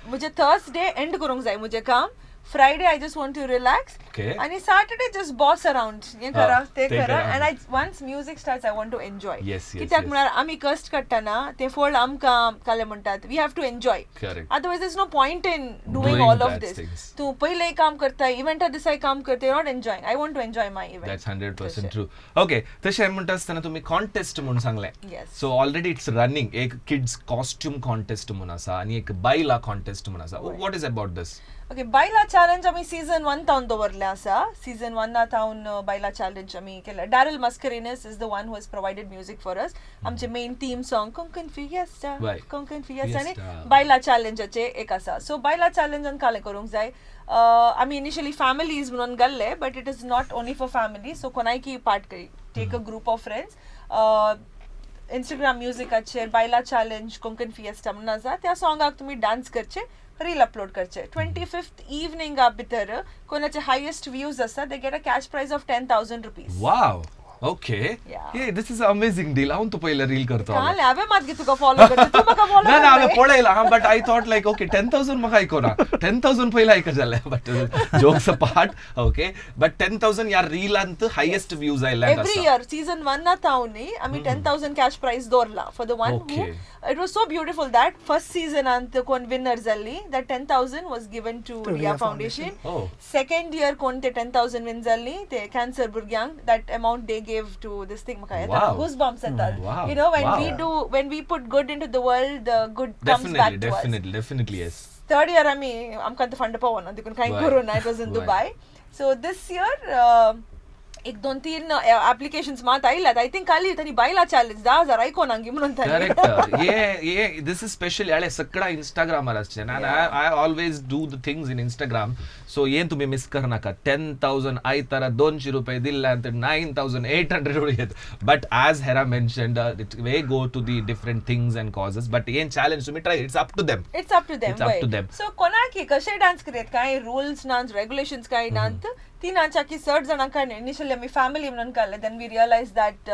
S3: म्हजे Thursday end करूंक जाय म्हजें काम Friday I just want to relax
S2: Okay.
S3: आनी सॅटर्डे जस्ट बॉस अराउंड हें करा ते
S2: ते
S3: करा
S2: करा.
S3: And I once music starts I want to enjoy
S2: Yes, yes,
S3: कित्याक
S2: yes.
S3: म्हळ्यार आमी कश्ट काडटाना ते फळ आमकां काले म्हणटात we have to enjoy
S2: Correct.
S3: Otherwise is no point in
S2: Doing
S3: doing all of
S2: that
S3: these
S2: things.
S3: तूं पयलें काम करता इव्हेंटा दिसाय काम करता you not enjoying I want to enjoy my event
S2: That's 100% true. Okay, तशें म्हणटा आसतना तुम्ही कॉन्टेस्ट म्हणून सांगलें
S3: Yes.
S2: So already it's running एक किड्स कॉस्ट्यूम कॉन्टेस्ट म्हणून आसा आनी एक बायला कॉन्टेस्ट म्हणून आसा what is about this
S3: okay बायला चॅलेंज आमी सीझन 1 तावन दवरले आसा सीझन 1 तावन बायला चॅलेंज आमी केलें Darryl Mascarenhas is the one who has provided music for us आमचे main theme song Konkan fiesta
S2: Right.
S3: Konkan fiesta आनी
S2: Fiesta.
S3: बायला चॅलेंजाचे एक आसा सो बायला चॅलेंजान कालें करूंक जाय आमी इनिशियली फॅमिलीज म्हणून घाल्ले but it is not only for family so कोणायकी part take a group of friends Instagram म्युजिकाचेर बायला चॅलेंज कोंकण फिएस्टा म्हणून आसा त्या सॉंगाक तुमी डान्स करचे रील अपलोड करचे 25th इवनिंगा भितर कोणाचे हायेस्ट व्ह्यूज आसा they get a cash prize of 10,000 rupees
S2: wow okay
S3: Yeah.
S2: हे दिस इज अमेझिंग डील हांव तू पयलें रील करतो
S3: काल हांवें मात गे तुका फॉलो करता तूं म्हाका फॉलो
S2: ना ना हांवें पळयलां हा but I thought like okay 10,000 म्हाका आयकोना 10,000 पयलीं आयक जालें but jokes apart okay but 10,000 ह्या रिलांत हायेस्ट व्ह्यूज आयल्यात
S3: एवरी इयर सीझन 1 तावन न्ही आमी 10,000 कॅश प्राइज दवरला for the one who
S2: Okay.
S3: It was so beautiful that first सीझनांत कोण विनर जाल्ली that 10,000 was given to Riya foundation
S2: Oh.
S3: Second year कोण ते 10,000 विन जाल्ली ते कॅन्सर भुरग्यांक that amount they gave to this thing म्हाका येता
S2: Wow.
S3: गूज बम्प्स येतात
S2: Wow.
S3: You know
S2: Wow.
S3: when we put good into the world the good comes back to us
S2: definitely yes
S3: third year आमी आमकां आतां fund पावना देखून कांय
S2: Right.
S3: करूं ना it was in
S2: Right.
S3: Dubai so this year एक 2-3 एप्लिकेशन्स मात आयल्यात आय थिंक काली तांणी बायला चॅलेंज 10,000 आयकोनांगी म्हणून
S2: करेक्ट ये दिस इज स्पेशल याळे सगळा इंस्टाग्रामार आसचे ना I always do the things in Instagram so ये तुम्ही मिस करनाका 10,000 आयतारा 200 रुपये दिल्यानंतर 9,800 उडयत but as Hera mentioned it way go to the different things and causes but ये चॅलेंज तुम्ही try it's up to them
S3: it's up to
S2: It's up to
S3: them
S2: them.
S3: So कोणाकी कशे डान्स करेत कांय रुल्स नात regulations कांय नात ती नाच्या की 6 जाणां काडले इनिशियली आमी फॅमिली म्हणून काडले then we realise that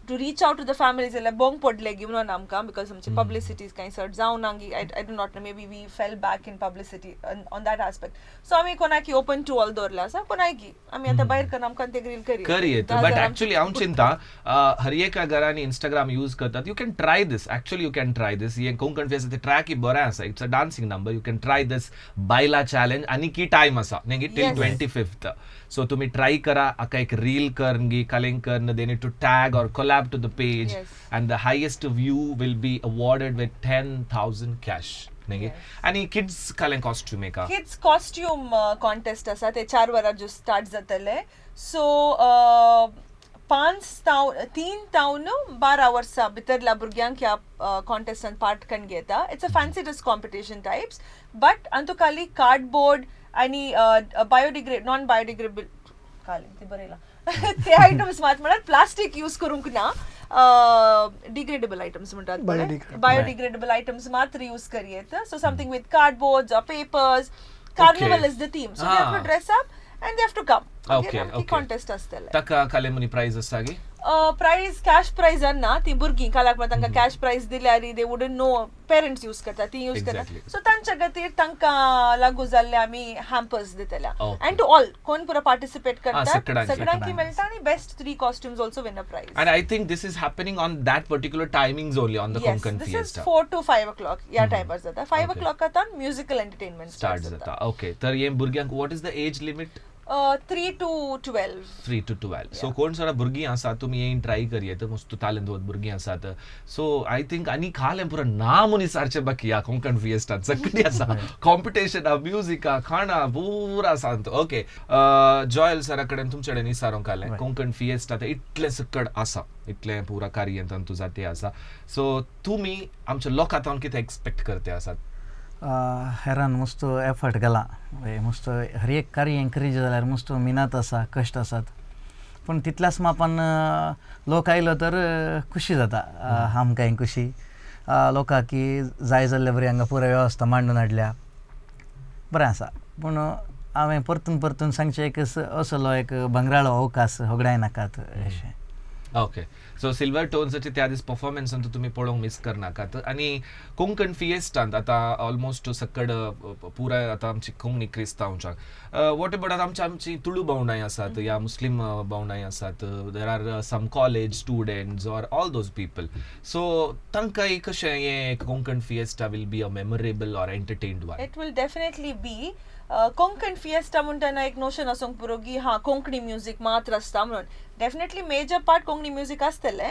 S3: to reach out to the families जाल्यार बोंग पडले गी म्हणून आमकां बिकॉज आमची पब्लिसिटीज कांय सर्ट जावं ना गी I do not know may be we fell back in publicity on that aspect so आमी कोणाकी ओपन टू ऑल दवरले आसा कोणाकी आमी आतां भायर करून आमकां ते रील
S2: करियत बट ऍक्च्युअली हांव चिंता हर एका घरांनी इंस्टाग्राम यूज करतात you can try this actually you can try this हे कोंकण फेस्ट ते ट्रॅक ही बरें आसा it's a dancing number you can try this बायला चॅलेंज आनी की टायम आसा न्ही टील
S3: Yes.
S2: 25th सो तुम्ही ट्राय करा आका एक रील करंगी कलेंकर they need to tag or collab to the page
S3: Yes.
S2: and the highest view will be awarded with 10,000 cash न्ही आनी किड्स कालें कॉस्ट्यूम एका
S3: किड्स कॉस्ट्यूम कॉन्टेस्ट आसा ते 4 वरां जो स्टार्ट जातले सो 3 तावन 12 वर्सां भितरल्या भुरग्यांक ह्या कॉन्टेस्टांत पार्ट करून घेता it's a fancy dress competition types but अंतुकाली कार्डबोर्ड आनी नॉन बायोडिग्रेडेबल काली ते बरयला ते आयटम्स मात म्हळ्यार प्लास्टीक यूज करूंक ना, डिग्रेडेबल आयटम्स म्हणतात, बायोडिग्रेडेबल आयटम्स मात्र यूज करियेत. So something with cardboards or papers. Carnival is the theme, so they have to dress up and they have to come.
S2: Okay.
S3: contest astele
S2: taka kale muni prize asagi
S3: prize cash prize anna ती भुरगीं कालाक मा तांकां cash prize दिल्यारी they wouldn't know, parents use करता ती use करता, so तांच्या खातीर तांकां लागू जाल्ले आमी hampers दितल्या. And to all कोण पुरा participate करता सगळ्यांक मेळटा, आणि best 3 costumes also win a prize.
S2: and I think this is happening on that particular timings only on the Konkan
S3: Fiesta.
S2: Fiesta.
S3: This is 4 to 5 o'clock या टायमार जाता. 5 o'clock आतां musical entertainment
S2: start जाता. Okay, तर हे भुरग्यांक what is the age limit?
S3: 3 to 12.
S2: 3 to 12. So कोण सारा भुरगीं आसा तुमी येवन ट्राय करियेत, मस्त तालंतवत भुरगीं आसात. सो आय थिंक आनी खाल हें पुरा नाम उनी सारचें बाकी ह्या कोंकण फिएस्टात सगळी आसा, कॉम्पिटिशन आ, म्युझिक आ, खाणा पुरा सांत. ओके, जॉयल सरा कडेन तुमचे कडेन विचारूंक आलें, कोंकण फिएस्टा ते इतले सकड आसा, इतले पुरा कार्य तंतू जाते आसा, सो तुमी आमच्या लोकांतून कितें एक्सपेक्ट करते आसात?
S5: हेरान मस्त एफर्ट घाला, मस्त हर एक कार्य एनकरेज जाल्यार मस्त मिनात आसा, कश्ट आसात, पण तितल्याच मापान लोक आयलो तर खुशी जाता. आमकांय खुशी, लोकां की जाय जाल्ले बरी हांगा पुराय वेवस्था मांडून हाडल्या, बरें आसा. पूण हांवें परतून परतून सांगचें एक असलो एक भंगराळो अवकाश होगडाय नाकात अशें.
S2: ओके, सो सिल्वर टोन्सचे त्या दीस परफॉर्मन्स तुम्ही पळोवंक मिस करनाकात. आणि कोंकण फिएस्टांत आता ऑलमोस्ट सकड पुरा आता आमची कोंकणी क्रिस्तांवच्याक वॉट अबाउट आमची तुळू भावंडाय आसात या मुस्लिम भावंडाय आसात, there are some college students or all those people, so तांकांय कशें हे Konkan Fiesta will be a memorable or entertained one?
S3: It will definitely be. Konkan Fiesta म्हणटना एक नोशन आसूंक पुरो की हा कोंकणी म्युझिक मात्र आसता म्हणून. Definitely major part Konkani music आसतले,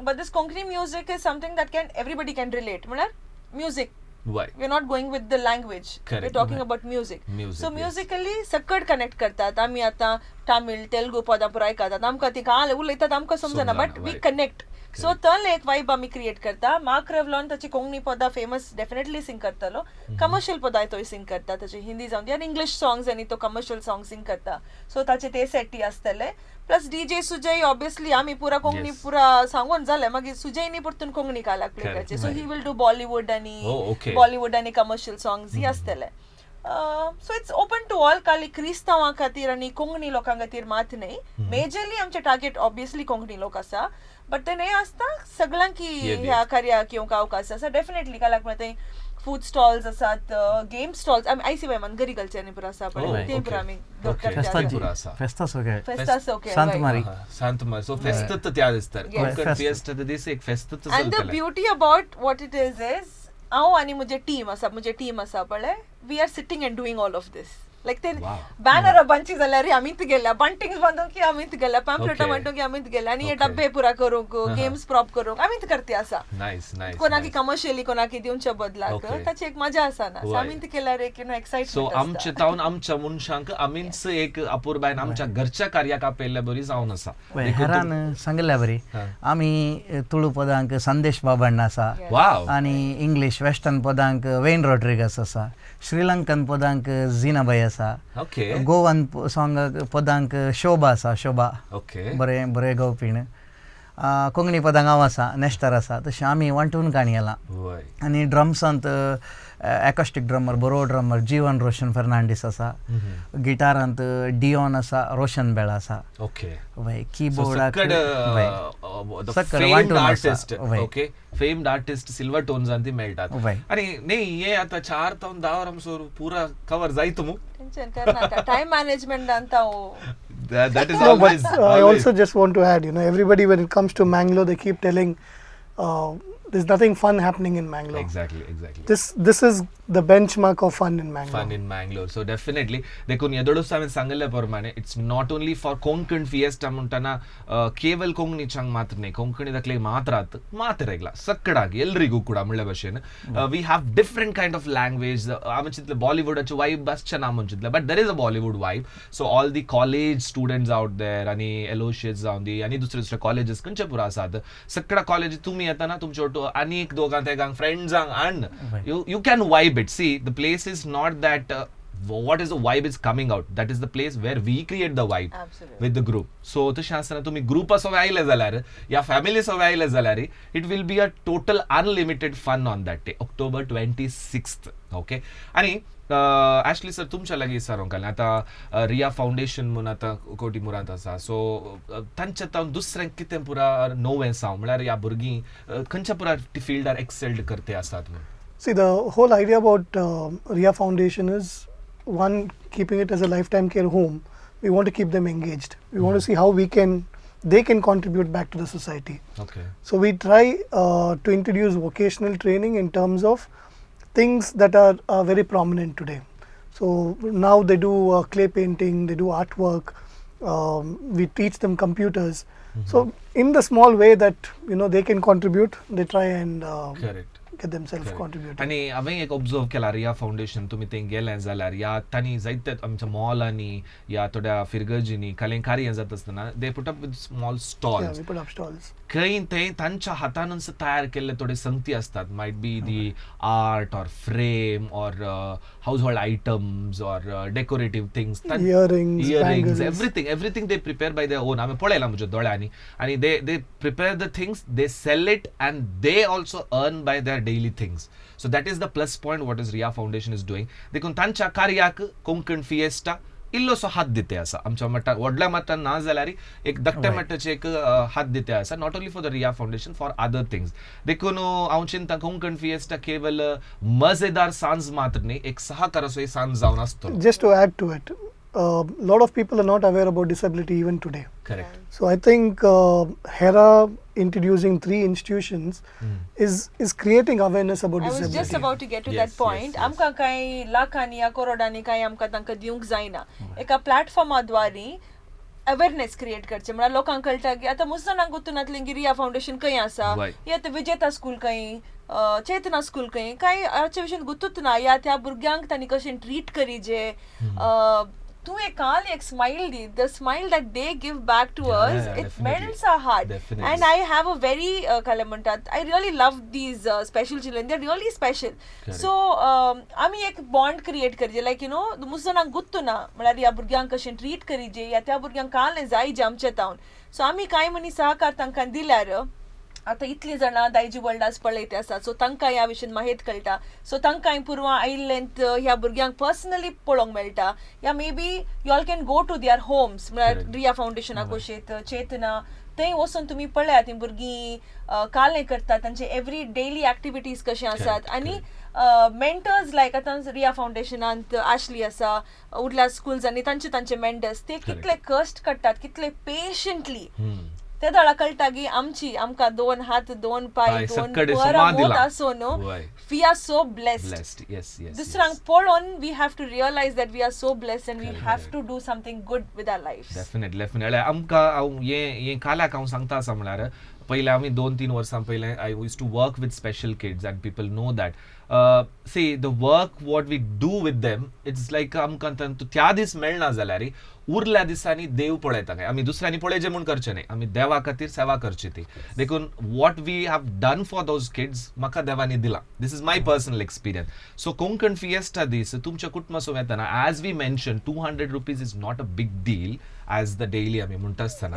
S3: but this Konkani music is something that can everybody can relate. म्हळ्यार music, we are not going with the language, we are talking about music. So musically सकड कनेक्ट करतात. आमी आतां तामीळ तेलुगू पदां पुरो आयकतात, आमकां ती काल उलयतात आमकां समजना, बट वी कनेक्ट. सो तल एक वायब आमी क्रिएट करता. मार्क रेवलॉन ताची कोंकणी पदां फेमस डेफिनेटली सिंग करतलो, कमर्शियल पदांय तो सिंग करता, ताचे हिंदी जावन दी आनी इंग्लिश सॉंग्स आनी तो कमर्शियल सॉंग सिंग करता. सो ताचे ते सेटी आसतले. प्लस डीजे सुजय, ऑब्वियसली आमी पुरा कोंकणी पुरा सांगून जालें, मागीर सुजयनी परतून कोंकणी कालाक प्ले करचे. So he will do Bollywood आनी कमर्शियल सॉंग्स ही आसतले. So it's open to all, खाली क्रिस्तांवां खातीर आनी कोंकणी लोकां खातीर मात न्ही. मेजरली आमचे टार्गेट ऑब्वियसली कोंकणी लोक आसा, बट ते न्ही आसता सगळ्यांक की ह्या कार्याक येवंक अवकाश आसा. डेफिनेटली कालाक म्हणटा फूड स्टॉल्स आसात, गेम स्टॉल्स, आमी आयसी वयमान गरीकल्चर पुरो आसा पळय ते पुरो आमी
S2: सांतमारी. सो फेस्त त्या दिसतात कोंकण फिएस्टा दीस एक fest.
S3: And the beauty about what it is हांव आनी म्हजे टीम आसा पळय, we are sitting and doing all of this. Like ते बॅनर बांदची जाल्यार आमीच गेल्या, बंटिंग्स बांदूंक की आमीच गेल्या, पॅम्पलेटां बांदूंक की आमीच गेल्या, आनी हे डब्बे पुरा करूंक, गेम्स प्रॉप करूंक आमीच करते आसा. कोणाकी कमर्शियली कोणाकी दिवच्या बदलाक ताची एक मजा आसा ना. सो आमीच केल्यार एक एक्साइटमेंट.
S2: सो आमचे तावन आमच्या मनशांक आमीच एक अपूर्बायन आमच्या घरच्या कार्याक आपयल्ल्या बरी जावन आसा.
S5: हेरान सांगल्या बरी आमी तुळू पदांक संदेश बाबण्ण आसा, आनी इंग्लिश वेस्टर्न पदांक वेन रॉड्रिगस आसा, श्रीलंकन पदांक झीनाबाई आसा, गोवन सॉंग पदांक शोभा आसा, शोभा बरें बरें गावपीण. कोंकणी पदांक हांव आसा, नेस्टर आसा, तशें आमी वांटून काणी येला. आनी ड्रम्सांत एकॉस्टीक ड्रमर, बरो ड्रमर जीवन रोशन फर्नांडीस आसा, गिटारांत डियोन आसा, रोशन बेळ आसा, कीबोर्डाक
S2: फेम्ड आर्टिस्ट सिल्वर टोन्सांत ती मेळटात. आनी न्ही हे आतां 4 ते 10 वरांसोर पुरा कवर जायत मू.
S3: टेंशन करनाका, टाइम मॅनेजमेंट आंता
S2: that is always.
S4: I also just want to add, everybody when it comes to Mangalore, they keep telling there's nothing fun happening in Mangalore.
S2: Exactly.
S4: This is the benchmark of fun in Mangalore.
S2: So definitely देखून येदोडूस हांवें सांगल्या प्रमाणे it's not only for Konkan Fiesta म्हणटना केवल कोंकणीच्यांक मात्र न्ही, कोंकणी दाखले मात्रात मात्र रेगला सक्कडाक एलरिगू कुडा म्हणल्या भशेन we have different kind of language. आमी चिंतले बॉलिवूडाचे वायब आसचे ना म्हणून चिंतले, but there is a Bollywood vibe. So all the college students out there आनी एलोशियस जावन दी आनी दुसरे कॉलेजीस खंयचे पुरो आसात, सक्कडा कॉलेज तुमी येतना तुमचे आनीक दोगां तेगांक फ्रेंड्सांक आण you can vibe it. See, the place is not that what is the vibe is coming out. That is the place where we create the vibe
S3: Absolutely.
S2: with the group. So तशें आसतना तुमी ग्रुपा सगळे आयले जाल्यार या family सगळे आयले जाल्यार it will be a total unlimited fun on that day October 26th. Okay. आणि ॲशली सर तुमच्या लागीं विचारूंक जालें आतां रिया फावंडेशन म्हणून आतां कोटी मुरांत आसा. सो तांच्या तावन दुसऱ्यांक कितें पुरा नवें सांग म्हळ्यार ह्या भुरगीं खंयच्या पुरा फिल्डार एक्सेल्ड करते आसात म्हणून.
S4: See, the whole idea about Ria Foundation is one, keeping it as a lifetime care home. We want to keep them engaged. We want to see how they can contribute back to the society.
S2: Okay.
S4: So we try to introduce vocational training in terms of things that are very prominent today. So now they do clay painting, they do artwork. We teach them computers. So in the small way that they can contribute, they try and
S2: Correct.
S4: get themselves contributing.
S2: आणि हांवें एक observe केला Riya foundation तुमी थंय गेले जाल्यार या तांणी जायते आमच्या मॉलांनी या थोड्या फिरगर्जींनी कलेंकारी हें जाता आसतना they put up with small
S4: Yeah,
S2: stalls.
S4: we put up stalls.
S2: खंय थंय तांच्या हातानच तयार केल्ले थोडे संगती असतात. Might be the art or frame or household items or decorative things,
S4: Earrings, bangles.
S2: Everything they prepare by their own. हांवें पळयलां म्हज्या दोळ्यांनी. आणि they prepare the things, they sell it and they also earn by their daily things. So that is the plus point what is Riya foundation is doing. देखून तांच्या कार्याक Konkan fiesta इल्लोसो हात दिते आसा. आमच्या मटार व्हडल्या मटार ना जाल्यार एक धाकट्या मटाचे एक हात दिते आसा. Not only for the Riya Foundation, for other things. देखून हांव चिंता कोंकण फिएस्टा केवल मजेदार सांज मात्र न्ही, एक सहकाराचो सांज जावन आसतलो.
S4: Just to add to it, a lot of people are not aware about disability even today.
S2: Correct.
S4: So I think HERA introducing 3 institutions is creating awareness about
S3: I was
S4: disability.
S3: just about to get to
S2: Yes,
S3: that point.
S2: yes, yes.
S3: आमकां कांय लाखांनी या करोडांनी कांय आमकां तांकां दिवंक जायना. एका प्लॅटफॉर्मा द्वारे अवेअरनेस क्रिएट करचे म्हळ्यार लोकांक कळटा की आतां मुसलमानांक गुतूनातलें गिरिया फाउंडेशन खंय आसा,
S2: Right.
S3: या ते विजेता स्कूल खंय, चेतना स्कूल खंय, कांय हाचे विशीं गुतूच ना. या त्या भुरग्यांक तांणी कशें ट्रीट करी जे तूं एक काल एक स्माइल दी. The smile that they give back to us, it
S2: definitely.
S3: Melts our heart.
S2: Definitely.
S3: And I have a very काय म्हणटात, I really love these special children. They are really special. So आमी एक bond create करचे, लायक मुसलमानांक गुत्तू ना म्हळ्यार ह्या भुरग्यांक कशें ट्रीट करीचे, या त्या भुरग्यांक काल जाय जे आमचे तावन. सो आमी कांय मनी सहकार तांकां दिल्यार आतां इतली जाणां दायजी वर्ल्ड आज पळयते आसात. सो तांकां ह्या विशीं माहीत कळटा. सो तांकां पुरवां आयिल्लेंत ह्या भुरग्यांक पर्सनली पळोवंक मेळटा. या may be you all can go to their homes म्हळ्यार रिया फाउंडेशनाक कशें चेतना थंय वचून तुमी पळयात ती भुरगीं कालें करतात, तांचे एवरी डेली एक्टिविटीज कशें आसात. आनी मेंटर्स लायक आतां रिया फाउंडेशनांत ॲशली आसा, उरल्या स्कूल्सांनी तांचे मेंटर्स ते कितले कश्ट काडटात, कितले पेशंटली. ते दोळा कळटा की आमकां 2 हात 2 पाय 2 बोट आसो न्हू. We are so blessed. दुसऱ्यांक पळोवन we have to realise that we are so blessed and we have to do something good with our life.
S2: Definitely आमकां हें काल्याक हांव सांगता आसा म्हळ्यार पयलीं आमी 2-3 वर्सां पयलें I use to work with special kids and people know that see the work what we do with them it's like आमकां त्या दीस मेळना जाल्यार उरल्या दिसांनी देव पळयता काय. आमी दुसऱ्यांनी पळयचे म्हूण करचे न्ही, आमी देवा खातीर सेवा करची ती. देखून what we have done for those kids म्हाका देवानी दिला. This is my personal experience. So Konkan fiesta दीस तुमच्या कुटुंबासो येतना as we mention ₹200 is not a big deal as the daily आमी म्हणटा आसतना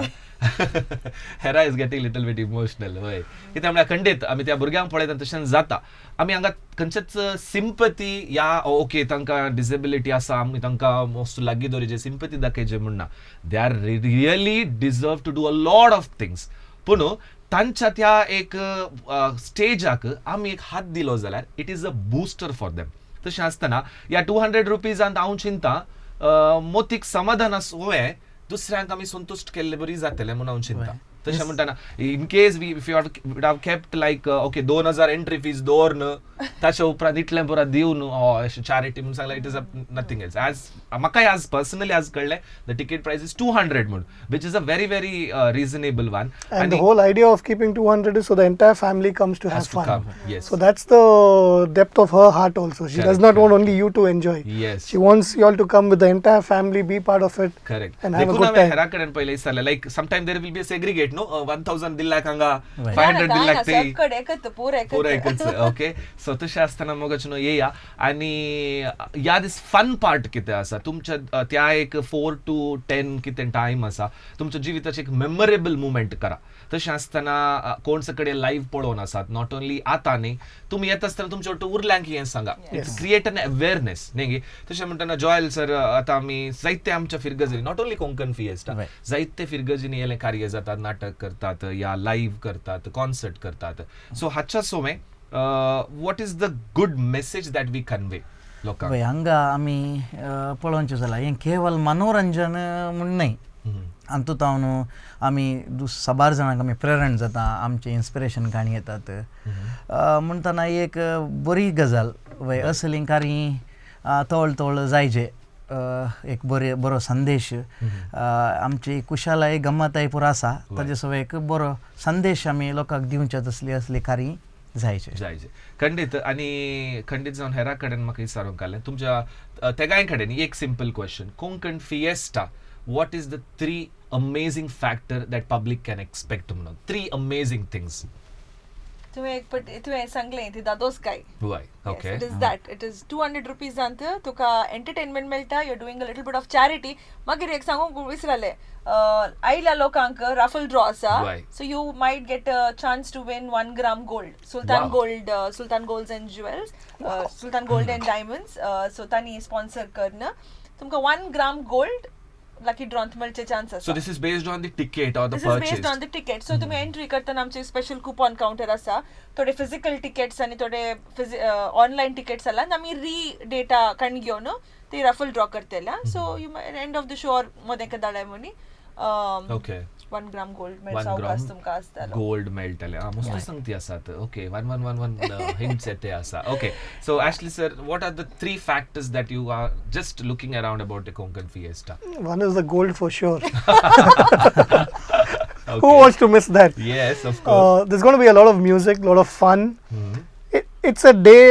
S2: Hera is getting little bit emotional. Why कित्याक म्हळ्यार खंडीत आमी त्या भुरग्यांक पळयता तशें जाता. आमी हांगा खंयचेच सिंपती या ओके तांकां डिसेबिलिटी आसा आमी तांकां मोस्ट लागीं दवरचे सिंपती दाखयचे म्हणना. They are really deserve to do a lot of things. पूण तांच्या त्या एक स्टेजाक आमी एक हात दिलो जाल्यार it is a booster for them. तशें आसतना ह्या ₹200 हांव चिंता मोतीक समाधान आसोवें, दुसऱ्यांक आमी संतुश्ट केल्ले बरी जातलें म्हणून हांव चिंता. तशें म्हणटाना in case if you have kept like okay 2000 entry fees दवरन ताच्या उपरांत इतलें पुरा दिव न्हू चॅरिटी म्हणून सांगल्यार it is a nothing else. आज म्हाकाय आज पर्सनली आज कळ्ळें द टिकेट प्रायस इज 200 म्हणून, which is a very very reasonable one.
S4: And the whole idea of keeping 200 is so the entire family comes to have fun.
S2: Yes.
S4: So that's the depth of her heart also. She does not want only you to enjoy.
S2: Yes.
S4: She wants you all to come with the entire family, be part of it.
S2: Correct.
S4: And have a
S2: देखून
S4: good
S2: हांवें
S4: time.
S2: हेरा कडेन पयलें विचारलें like sometime there will be a segregated target no 1000 दिल्ल्याक हांगा
S5: Right.
S2: 500 दिल्ल्याक ते
S3: सकड एकच पुरा
S2: पुरा एकच ओके सो तशें आसतना मोगच न्हू येया आनी ह्या दिस फन पार्ट कितें आसा तुमच्या त्या एक 4 to 10 कितें टायम आसा तुमच्या जिविताची एक मेमोरेबल मुमेंट करा तशें आसतना कोणचे कडेन लायव्ह पळोवन आसात नॉट ओन्ली आतां न्ही तुमी येता आसतना तुमच्या वाटो उरल्यांक हें सांगा क्रिएट एन अवेअरनेस न्ही तशें म्हणटना जॉयल सर आतां आमी जायते आमच्या फिरगजीनी नॉट ओन्ली कोंकण फिएस्टा जायते फिरगजीनी येले कार्य जातात नाटक करतात या लायव्ह करतात कॉन्सर्ट करतात सो हाच्या सोमे what is the good message that we convey लोकांक
S5: हांगा आमी पळोवनचें जाल्यार हें केवल मनोरंजन म्हूण न्हय हातूंत न्हू आमी साबार जाणांक आमी प्रेरण जाता आमचे इन्स्पिरेशन काणी येतात म्हणटना ही एक बरी गजाल वय असली कार्य तोळ तोळ जायचे एक बरो संदेश आमची कुशालाय गम्मताय पुरो आसा ताजे सवय एक बरो संदेश आमी लोकांक दिवचे असली कार्य जायचे
S2: खंडीत आनी खंडीत जावन हेरा कडेन म्हाका विचारूंक आसलें तुमच्या तेगाय कडेन एक simple question Konkan fiesta what is the 3 amazing factor that public can expect म्हणून 3 amazing things
S3: तुवें सांगलें ती दादोस काय
S2: why okay
S3: it is that it is 200 rupees अंत तुका एंटरटेनमेंट मेळटा you are doing a little bit of charity मागीर एक सांगूंक विसरले आयल्या लोकांक राफल ड्रॉ आसा so you might get a chance to win 1 gram gold Sultan Golds and Jewels Sultan Gold and Diamonds so तांणी स्पॉन्सर करना तुमकां 1 gram gold lucky draw मेळचे चान्स आसा
S2: so this is based on the ticket or the
S3: this
S2: purchase
S3: is based on the ticket so तुम्ही entry करतना आमचे special coupon counter आसा थोडे फिजिकल तिकेट्स आणि थोडे ऑनलाइन तिकेट्स आला आमी डेटा काणी घेवन ते राफल ड्रॉ करतेल्या so you end of the show मध्ये कदाळे म्हणी
S2: okay
S3: 1 gram gold मेळचा अवकाश तुमका आसतालो
S2: गोल्ड मेळटले मस्त संगती आसात ओके 1 hints येते आसा okay so Ashley sir what are the 3 factors that you are just looking around about the Konkan Fiesta
S4: One is the gold for sure. Who wants to miss that?
S2: yes of course
S4: There's going to be a lot of music, a lot of fun. It's a day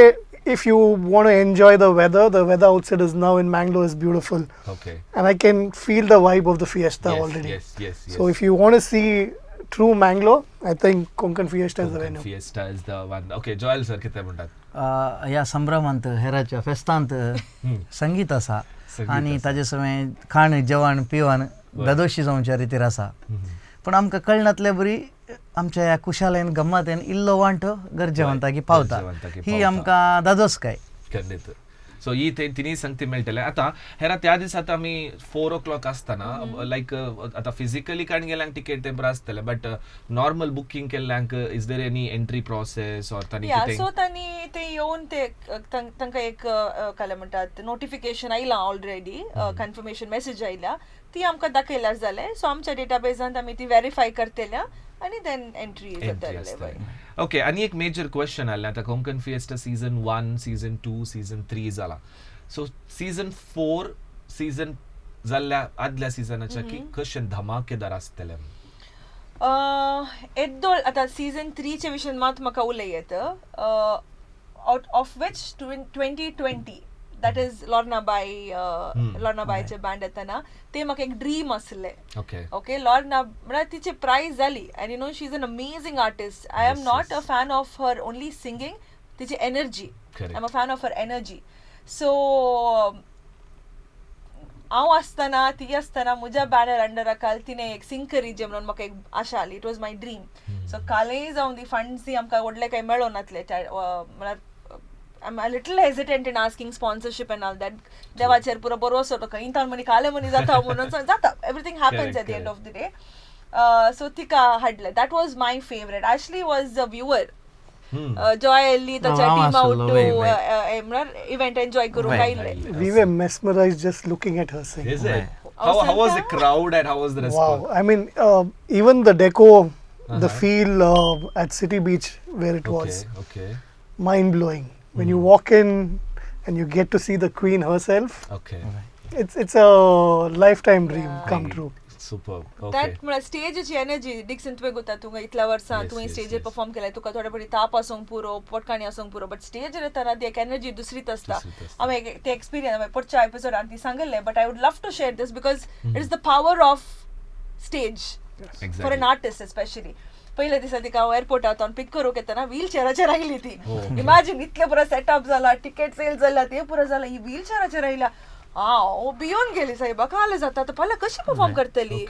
S4: if you want to enjoy the weather outside is now in Mangalore is beautiful.
S2: Okay.
S4: And I can feel the vibe of the Fiesta already.
S2: Yes.
S4: So if you want to see true Mangalore, I think Konkan Fiesta is the venue.
S2: Fiesta is the one. Okay, Joel sir, किती म्हणतात?
S5: ह्या संभ्रमांत हेराच्या फेस्तांत संगीत आसा आनी ताजे सवय खाण जेवण पिवण दादोशी जावच्या रितीर आसा पण आमकां कळनातले बरी आमच्या ह्या कुशालेन गम्मतेन इल्लो वांटो गरजेवंताकी पावता ही आमकां दादोस काय
S2: खंडीत सो ही ते तिनी संगती मेळटले आतां हेरा त्या दिस आतां आमी 4 o'clock आसतना लायक आतां फिजिकली काण गेल्यांक टिकेट ते बरें आसतले बट नॉर्मल बुकींग केल्ल्यांक is there any entry process or तांणी कितें
S3: सो तांणी ते येवन ते तांकां एक काय म्हणटात नोटिफिकेशन आयला ऑलरेडी कन्फर्मेशन मेसेज आयला ती आमकां दाखयल्यार जालें सो आमच्या डेटाबेजांत आमी ती व्हेरीफाय करतल्या आनी देन एंट्री करतले
S2: ओके आनी एक मेजर क्वेश्चन आसलें आतां Konkan fiesta season 1 season 2 season 3 जाला सो सीझन 4 सीझन जाल्ल्या आदल्या सीझनाच्या की कशें धमाकेदार आसतलें
S3: येद्दोळ आतां सीझन 3 चे विशयन मात म्हाका उलयत out of which 2020 that is Lorna बायचे बँड येताना ते म्हाका एक ड्रीम आसले ओके लॉर्ना म्हळ्यार तिची प्राइज जाली and you know she is an amazing artist I am not a fan of her only singing तिची energy I am a fan of her energy so हांव आसतना ती आसतना म्हज्या बॅनर अंडर काल तिने एक सिंग करीजे म्हणून म्हाका एक आशा आली it was my dream so कालय जावन दी फंड्स दी आमकां व्हडले काही मेळोन नातले म्हळ्यार I'm a little hesitant in asking sponsorship and all that. देवाचेर पुरो बरोसो तो इंतान मनी काले मनी जाता म्हणून जाता everything happens at the end of the day. So तिका हाडले that was my favorite. Ashley was a viewer. Joy Ellie ताच्या team out to event enjoy करून आयले.
S4: We were mesmerized just looking at her sing.
S2: Is it? How was the crowd and how was the response?
S4: Wow, I mean even the deco, the feel at City Beach where it was.
S2: Okay.
S4: Mind blowing. When you walk in and you get to see the queen herself, it's a lifetime dream come true.
S2: Superb. Okay.
S3: That मला स्टेजची energy Dixon तुवें गोता तुका इतल्या वर्सां तुवें स्टेजर perform केलें तुका थोडे बडी ताप आसूंक पुरो पोटकाणी आसूंक पुरो बट स्टेजर येताना ती एक एनर्जी दुसरीच आसता हांवें ते एक्सपिरियन्स हांवें पुढच्या एपिसोडान ती सांगले but I would love to share this because it is the power of stage
S2: Exactly.
S3: For an artist specially. पयल्या दिसा तिका हांव एअरपोर्टांतल्यान पिक करूंक येतना व्हीलचेराचेर आयली ती. इमॅजिन इतले पुरो सेटअप जाला, टिकेट सेल जाला, ते पुरो जाला, ही व्हीलचेराचेर आयल्या. हांव भियोन गेली सायबा, काल जाता तर फाल्यां कशी परफॉर्म करतली.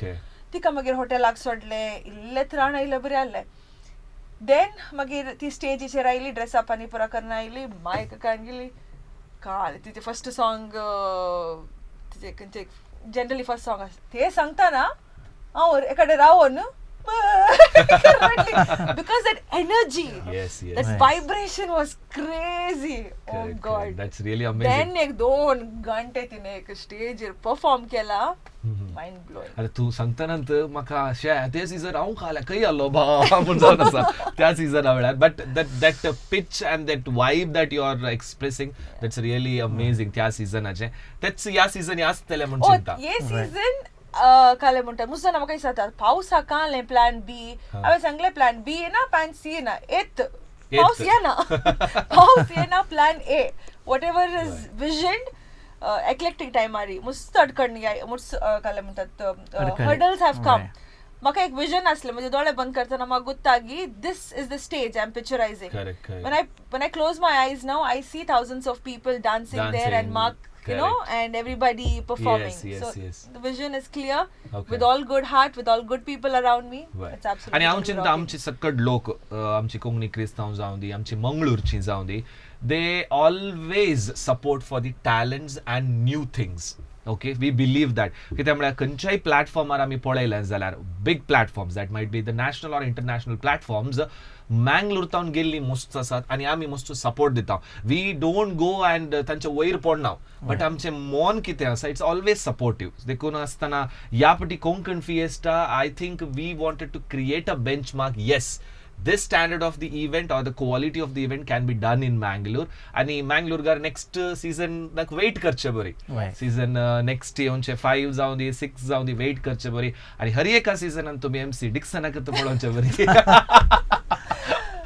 S3: तिका मागीर हॉटेलाक सोडलें, इल्लें त्राण आयलें, बरें जालें. देन मागीर ती स्टेजीचेर आयली, ड्रेसअप आनी पुरा करून आयली, मायक काडून गेली. काल तिचे फर्स्ट सॉंग, तिचे खंयचे जनरली फर्स्ट सॉंग ते सांगतना हांव Ekade Ravan because that energy, that vibration was crazy. Oh God,
S2: that's really amazing.
S3: Then 2 घंटे तिने एक स्टेजर परफॉर्म केला, माइंड ब्लोइंग.
S2: अरे तू सांगतानंतर म्हाका अशें ते सिजन हांव खाल्या खंय आलो बा म्हूण जावन आसा त्या सिजना वेळार. But that pitch and that vibe that you are expressing, that's really amazing त्या सिजनाचें. तेच ह्या सिजन आसतलें म्हूण चिंता.
S3: हे सीझन काले म्हणटा मुझे म्हाका दिसता पावस हा काले प्लॅन बी. हांवें सांगलें प्लॅन बी येना, प्लॅन सी येना, पावस येना. पावस येना, plan A, whatever is vision. Eclectic टायमारी मुस्त अडकणी काले म्हणटात हर्डल्स हॅव कम. म्हाका एक विजन आसलें, म्हणजे दोळे बंद करतना म्हाका गुत्ता की this is the stage I am picturising. when I close my eyes now, I see thousands of people dancing there and Mark, you know, and everybody performing. The vision is clear, with all good heart, with all good people around me. It's absolutely.
S2: आणि हांव चिंता आमचे सकट लोक, आमची कोंकणी क्रिस्तांव जावं दी, आमची मंगळूरची जावं दी, they always support for the talents and new things. Okay, we believe that. कित्याक म्हळ्यार खंयच्याय प्लॅटफॉर्मार आमी पळयलें जाल्यार big platforms that might be the national or international platforms मँगलोरतावन गेल्ली मस्त आसात आनी आमी मस्त सपोर्ट दिता. वी डोंट गो अँड तांचे वयर पडना, बट आमचें मन कितें आसा इट्स ऑलवेज सपोर्टिव्ह. देखून आसतना ह्या फावटी Konkan Fiesta I think we wanted to create a benchmark. Yes, this standard of the event or the quality of the event can be done in Mangalore. आणि Mangalore next season nak wait करचे बरी. Season next येवचे 5 जावन दी, 6 जावन दी, wait करचे बरी. आणि हर एका सीझनान तुम्ही MC डिक्सना करता पळोवचे बरी.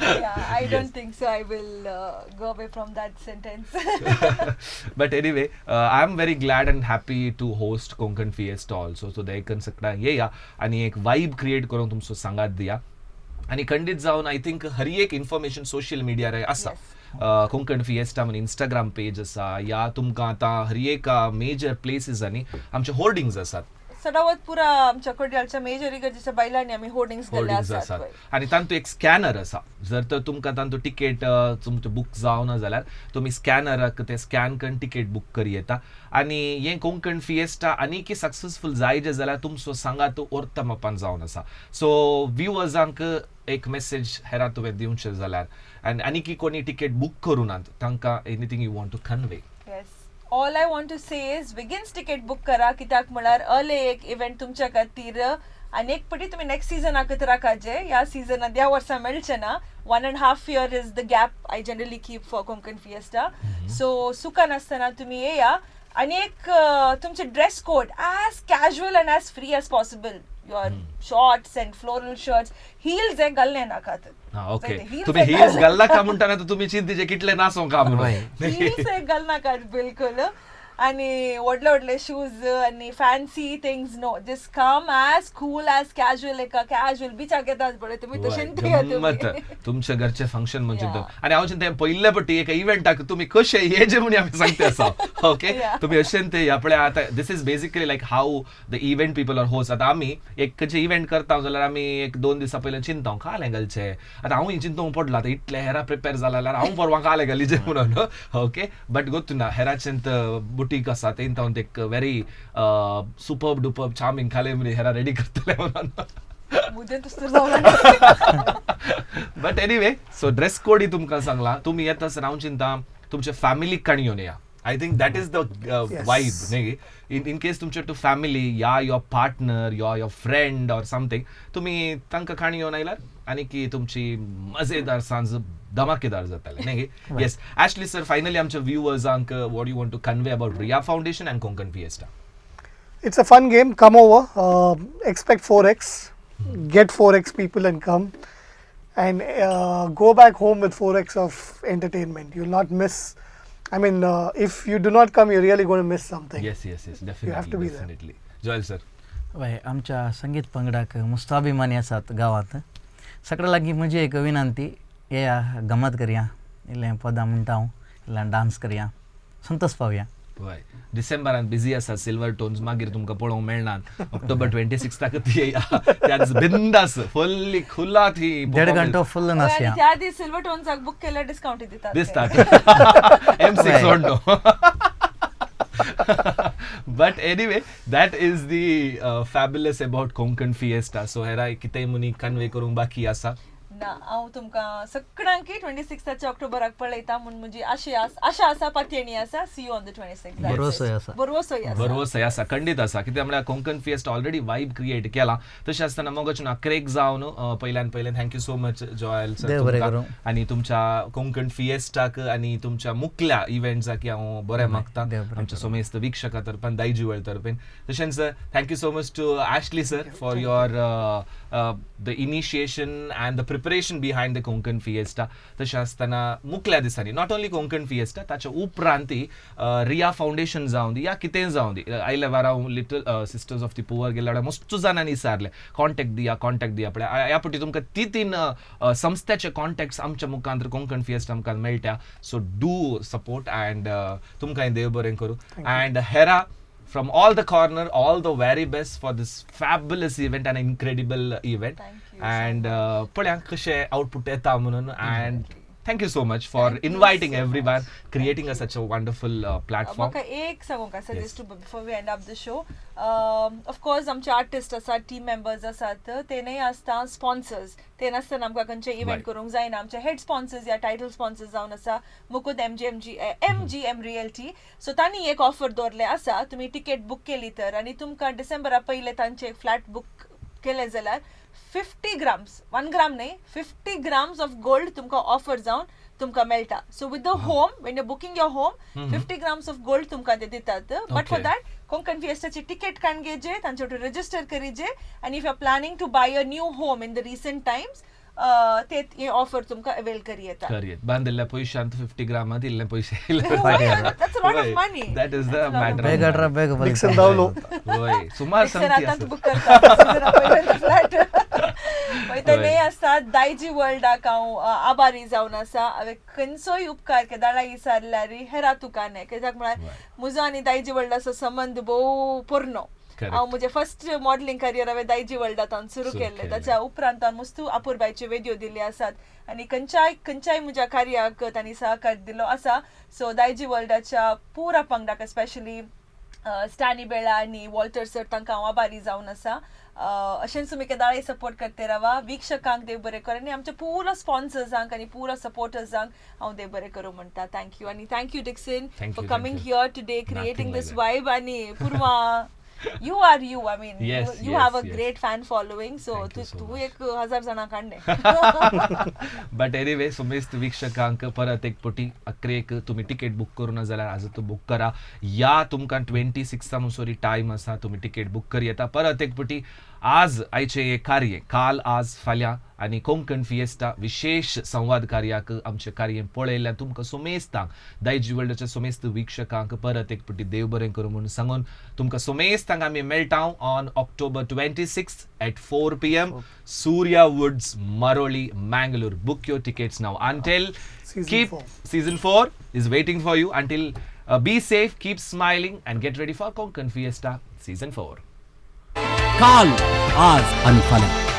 S3: Yeah, I don't think so. I will go away from that sentence.
S2: But anyway, I am very glad and happy to host Konkan Fiesta also. So they can सकता येया आणि एक vibe create करून तुमचो सांगात दिया. आणि खंडीत जावन आय थिंक हर एक इन्फॉर्मेशन सोशल मिडियार आसा. कोंकण फिएस्टा म्हणून इंस्टाग्राम पेज आसा, या तुमकां आतां हर एक मेजर प्लेसीसांनी आमचे होर्डिंग्स आसात.
S3: सदावतपुरा आमच्या कोड्यालच्या मेजर इगर्जेच्या बायलांनी आमी होर्डिंग्स घाल्ले आसात.
S2: आणि तांतू एक स्कॅनर आसा. जर तर तुमकां तांतू तिकेट तुमचें बूक जावना जाल्यार तुमी स्कॅनराक ते स्कॅन करून तिकेट बूक करी येता. आणि हे कोंकण फिएस्टा आनीक सक्सेसफूल जायचे जाल्यार तुमचो सांगात ओर्ता मापान जावन आसा. सो व्ह्यूअर्सांक एक मेसेज हेरा तुवें दिवचें जाल्यार, आनी आनीक कोणी तिकेट बूक करुनात तांकां anything you want to convey.
S3: All I want to say is Wiggins ticket book करा, कित्याक म्हळ्यार अर्ले एक इव्हेंट तुमच्या खातीर आनी एक पटी तुमी नेक्स्ट सिजनाक राखाचे. ह्या सिजनात ह्या वर्सा मेळचे ना. 1.5 year is the gap I generally keep for Konkan Fiesta. So सुकान आसतना तुमी येया. आनी एक तुमचे dress code as casual and as free as possible. Your shorts and floral shirts, heels हे घालने नाकात.
S2: ओके, तुम्ही heels घालना का म्हणताना तर तुम्ही चिंतीचे कितले नासो का म्हणून.
S3: heels हे घालनाकात बिलकुल. आणि व्हडले शूज आणि fancy things no. Just come as cool as casual. एका कॅज्युअल बिचाक येतात बळे तुमी तशें
S2: तुमच्या घरचे फंक्शन म्हणजे आणि हांव चिंता पयले पट्टी एका इव्हेंटाक तुम्ही कशे हे जे म्हणे आमी सांगते आसा. ओके, तुम्ही अशें ते आपल्या आतां this is basically like how the event people are host. आतां आमी एक खंयचे इव्हेंट करता जाल्यार आमी एक 2 दिसा पयले चिंता काले घालचे. आतां हांव चिंतूंक पडला आतां इतले हेरा प्रिपेर जाला जाल्यार हांव परवा काले घालीचे म्हणून. ओके, बट गोतूना हेराचें बुटीक आसा तेंत एक वेरी सुपर्ब डुपर्ब चार्मिंग खाले म्हणजे हेरा रेडी करतले म्हणून. But anyway, so dress code ही तुमकां सांगला. तुम्ही येता आसतना हांव चिंता तुमच्या फॅमिलीक काणी घेवन या. I think that is the vibe न्ही. इन केस तुमच्या टू फॅमिली या your partner your friend or something, तुम्ही तांकां काणी घेवन आयल्यार आनी की तुमची मजेदार सांज धमाकेदार जाताले न्ही. येस, ॲशली सर, फायनली आमच्या व्ह्यूअर्सांक what you want to convey about Riya foundation and Konkan fiesta.
S4: It's a fun game. Come over. Expect 4x. Get 4x people and come. And go back home with 4x of entertainment. You'll not miss. I mean, if you do not come, you're really going to miss something.
S2: Yes, definitely.
S4: You have to be
S2: definitely. Joel sir.
S5: वय आमच्या संगीत पंगडाक मस्त अभिमानी आसात गांवांत. सगळ्या लागीं म्हजी एक विनंती, या गमत करया, इल्लें पदां म्हणटा हांव, इल्लें डान्स करया, संतोष पावया.
S2: हय डिसेंबरान बिजी आसा सिल्वर टोन्स मागीर तुमकां पळोवंक मेळनात. ऑक्टोबर 26 ती येया त्या दीस बिंदास फुल्ली खुला ती
S5: 1.5 घंटो फुल्ल
S3: आणि
S5: नासया.
S3: त्या दिस सिल्वर टोन्साक बुक केल्यार डिस्काउंट दितात ते.
S2: दिसता M6 Ondo. But anyway, that is the fabulous about Konkan Fiesta. So हेरा कितेंय मुनी कन्वे करूंक बाकी आसा.
S3: ना हांव तुमकां सगळ्यांकी 26 ऑक्टोबराक पळयता म्हूण म्हजी आशा आसा, पातयणी आसा. See you on the 26.
S5: बरोसोय आसा.
S2: बरोवसय आसा, खंडीत आसा. कित्याक म्हळ्यार Konkan Fiesta already vibe create केला. तशें आसतना मोगोच ना क्रेक जावन पयल्यान थँक्यू सो मच जॉयल
S5: देव बरें करूं.
S2: आनी तुमच्या कोंकण फिएस्टाक आनी तुमच्या मुखल्या इव्हेंट्साक हांव बरें मागता आमच्या सोमेस्त विक्षका तर्फान दायजी वर्ल्ड तर्फेन. तशेंच thank you so much to Ashley sir for your the initiation and the preparation behind the Konkan fiesta. तशें आसतना मुखल्या दिसांनी नॉट ओन्ली कोंकण फिएस्टा, ताच्या उपरांती रिया फाउंडेशन जावं दी या कितेंय जावं दी. आयल्या वारा हांव little sisters of the poor गेल्या वेळार मस्त जाणांनी विचारले कॉन्टॅक्ट दिया पळय. ह्या फावटी तुमकां तीन संस्थाचे कॉन्टॅक्ट्स आमच्या मुखांतर कोंकण फिएस्टा आमकां मेळटा. सो डू सपोर्ट अँड तुमकांय देव बरें करूं. अँड हेरा from all the corner, all the very best for this fabulous event and incredible event.
S3: Thank you
S2: and पळया कशें आउटपुट येता म्हणून. and thank you so much for inviting everyone, creating such a wonderful platform.
S3: म्हाका एक सांगूंक आसा just before we end up the show. Of course आमचे artist आसात, टीम मेंबर्स आसात, तेनय आसता स्पॉन्सर्स. ते नासतना आमकां खंयचे इव्हेंट करूंक जायना. आमचे हेड स्पॉन्सर्स या टायटल स्पॉन्सर्स जावन आसा मुकुंद MGM रियल्टी. सो तांणी एक ऑफर दवरले आसा, तुमी टिकेट बुक केली तर आनी तुमकां डिसेंबरा पयले तांचे एक फ्लॅट बुक केले जाल्यार 50 grams, 1 gram न्हय, 50 grams ऑफ गोल्ड तुमकां ऑफर जावन तुमकां मेळटा. So with the home, when you booking your home, 50 grams of gold तुमकां ते दितात. बट फॉर दॅट कोंकण फिएस्टाची टिकेट काण घेजे, तांचे वटेन रजिस्टर करीजे. आनी if you are planning to buy a new home in the recent times, ते ऑफर तुमकां अवेल करी येता.
S2: बांदिल्ल्या पयशांत 50 ग्रामां दिल्ले पयशे.
S3: That's a lot of money.
S2: That is the matter.
S5: बेगड्रा Beg
S4: Dixon दावलो.
S2: होय सुमार संख्या आसा.
S3: बुक करता फ्लॅट. ते न्हय आसतात दायजी वर्ल्डाक हांव आभारी जावन आसा. हांवें खंयचोय उपकार केदाळा विचारल्यार हेरा तुका न्हय, कित्याक म्हळ्यार म्हजो आनी दायजी वर्ल्डाचो संबंद भोव पोरनो. हांव म्हजें फर्स्ट मॉडलिंग करियर हांवें दायजी वर्ल्डांत सुरू केल्लें. ताच्या उपरांत हांव मस्तू आपुरबायच्यो वेडियो दिल्ले आसात आनी खंयच्याय म्हज्या कार्याक तांणी सहकार दिलो आसा. सो दायजी वर्ल्डाच्या पुरा पंगडाक स्पेशली स्टॅनी बेळा आनी वॉल्टर सर तांकां हांव आभारी जावन आसा. अशेंच तुमी केदाळे सपोर्ट करते रावा. वीक्षकांक देव बरें कर आनी आमच्या पुरा स्पॉन्सर्सांक आनी पुरा सपोर्टर्सांक हांव देव बरें करूं म्हणटा. थँक्यू आनी thank you Dixon for coming here today, creating these vibe. आनी पुरवा you are you. I mean, you have a great fan following. So तू एक 1000 जाणां काडले.
S2: बट एनिवे सोमेस्त वीक्षकांक परत एक पटी अक्रेक तुम्ही तिकेट बुक करू ना जाल्यार आज तो बुक करा. या तुमकां 26 मुसोरी टायम आसा, तुम्ही तिकेट बुक करी येता. परत एक पटी आज आयचे हे कार्य काल आज फाल्यां आनी कोंकण फिएस्टा विशेष संवाद कार्याक आमचे कार्य पळयल्ल्यान तुमकां सोमेस्तांक दायजी वर्ल्डाच्या सोमेस्त वीक्षकांक परत एक पटी देव बरें करूं म्हणून सांगून तुमकां सोमेस्तांक आमी मेळटा on October 26 at 4 PM Surya Woods, Maroli, Mangalore. Book your tickets now. Until season 4 is waiting for you. Until be safe, keep smiling and get ready for Konkan Fiesta season 4.
S1: काल आज आणि फाल्यां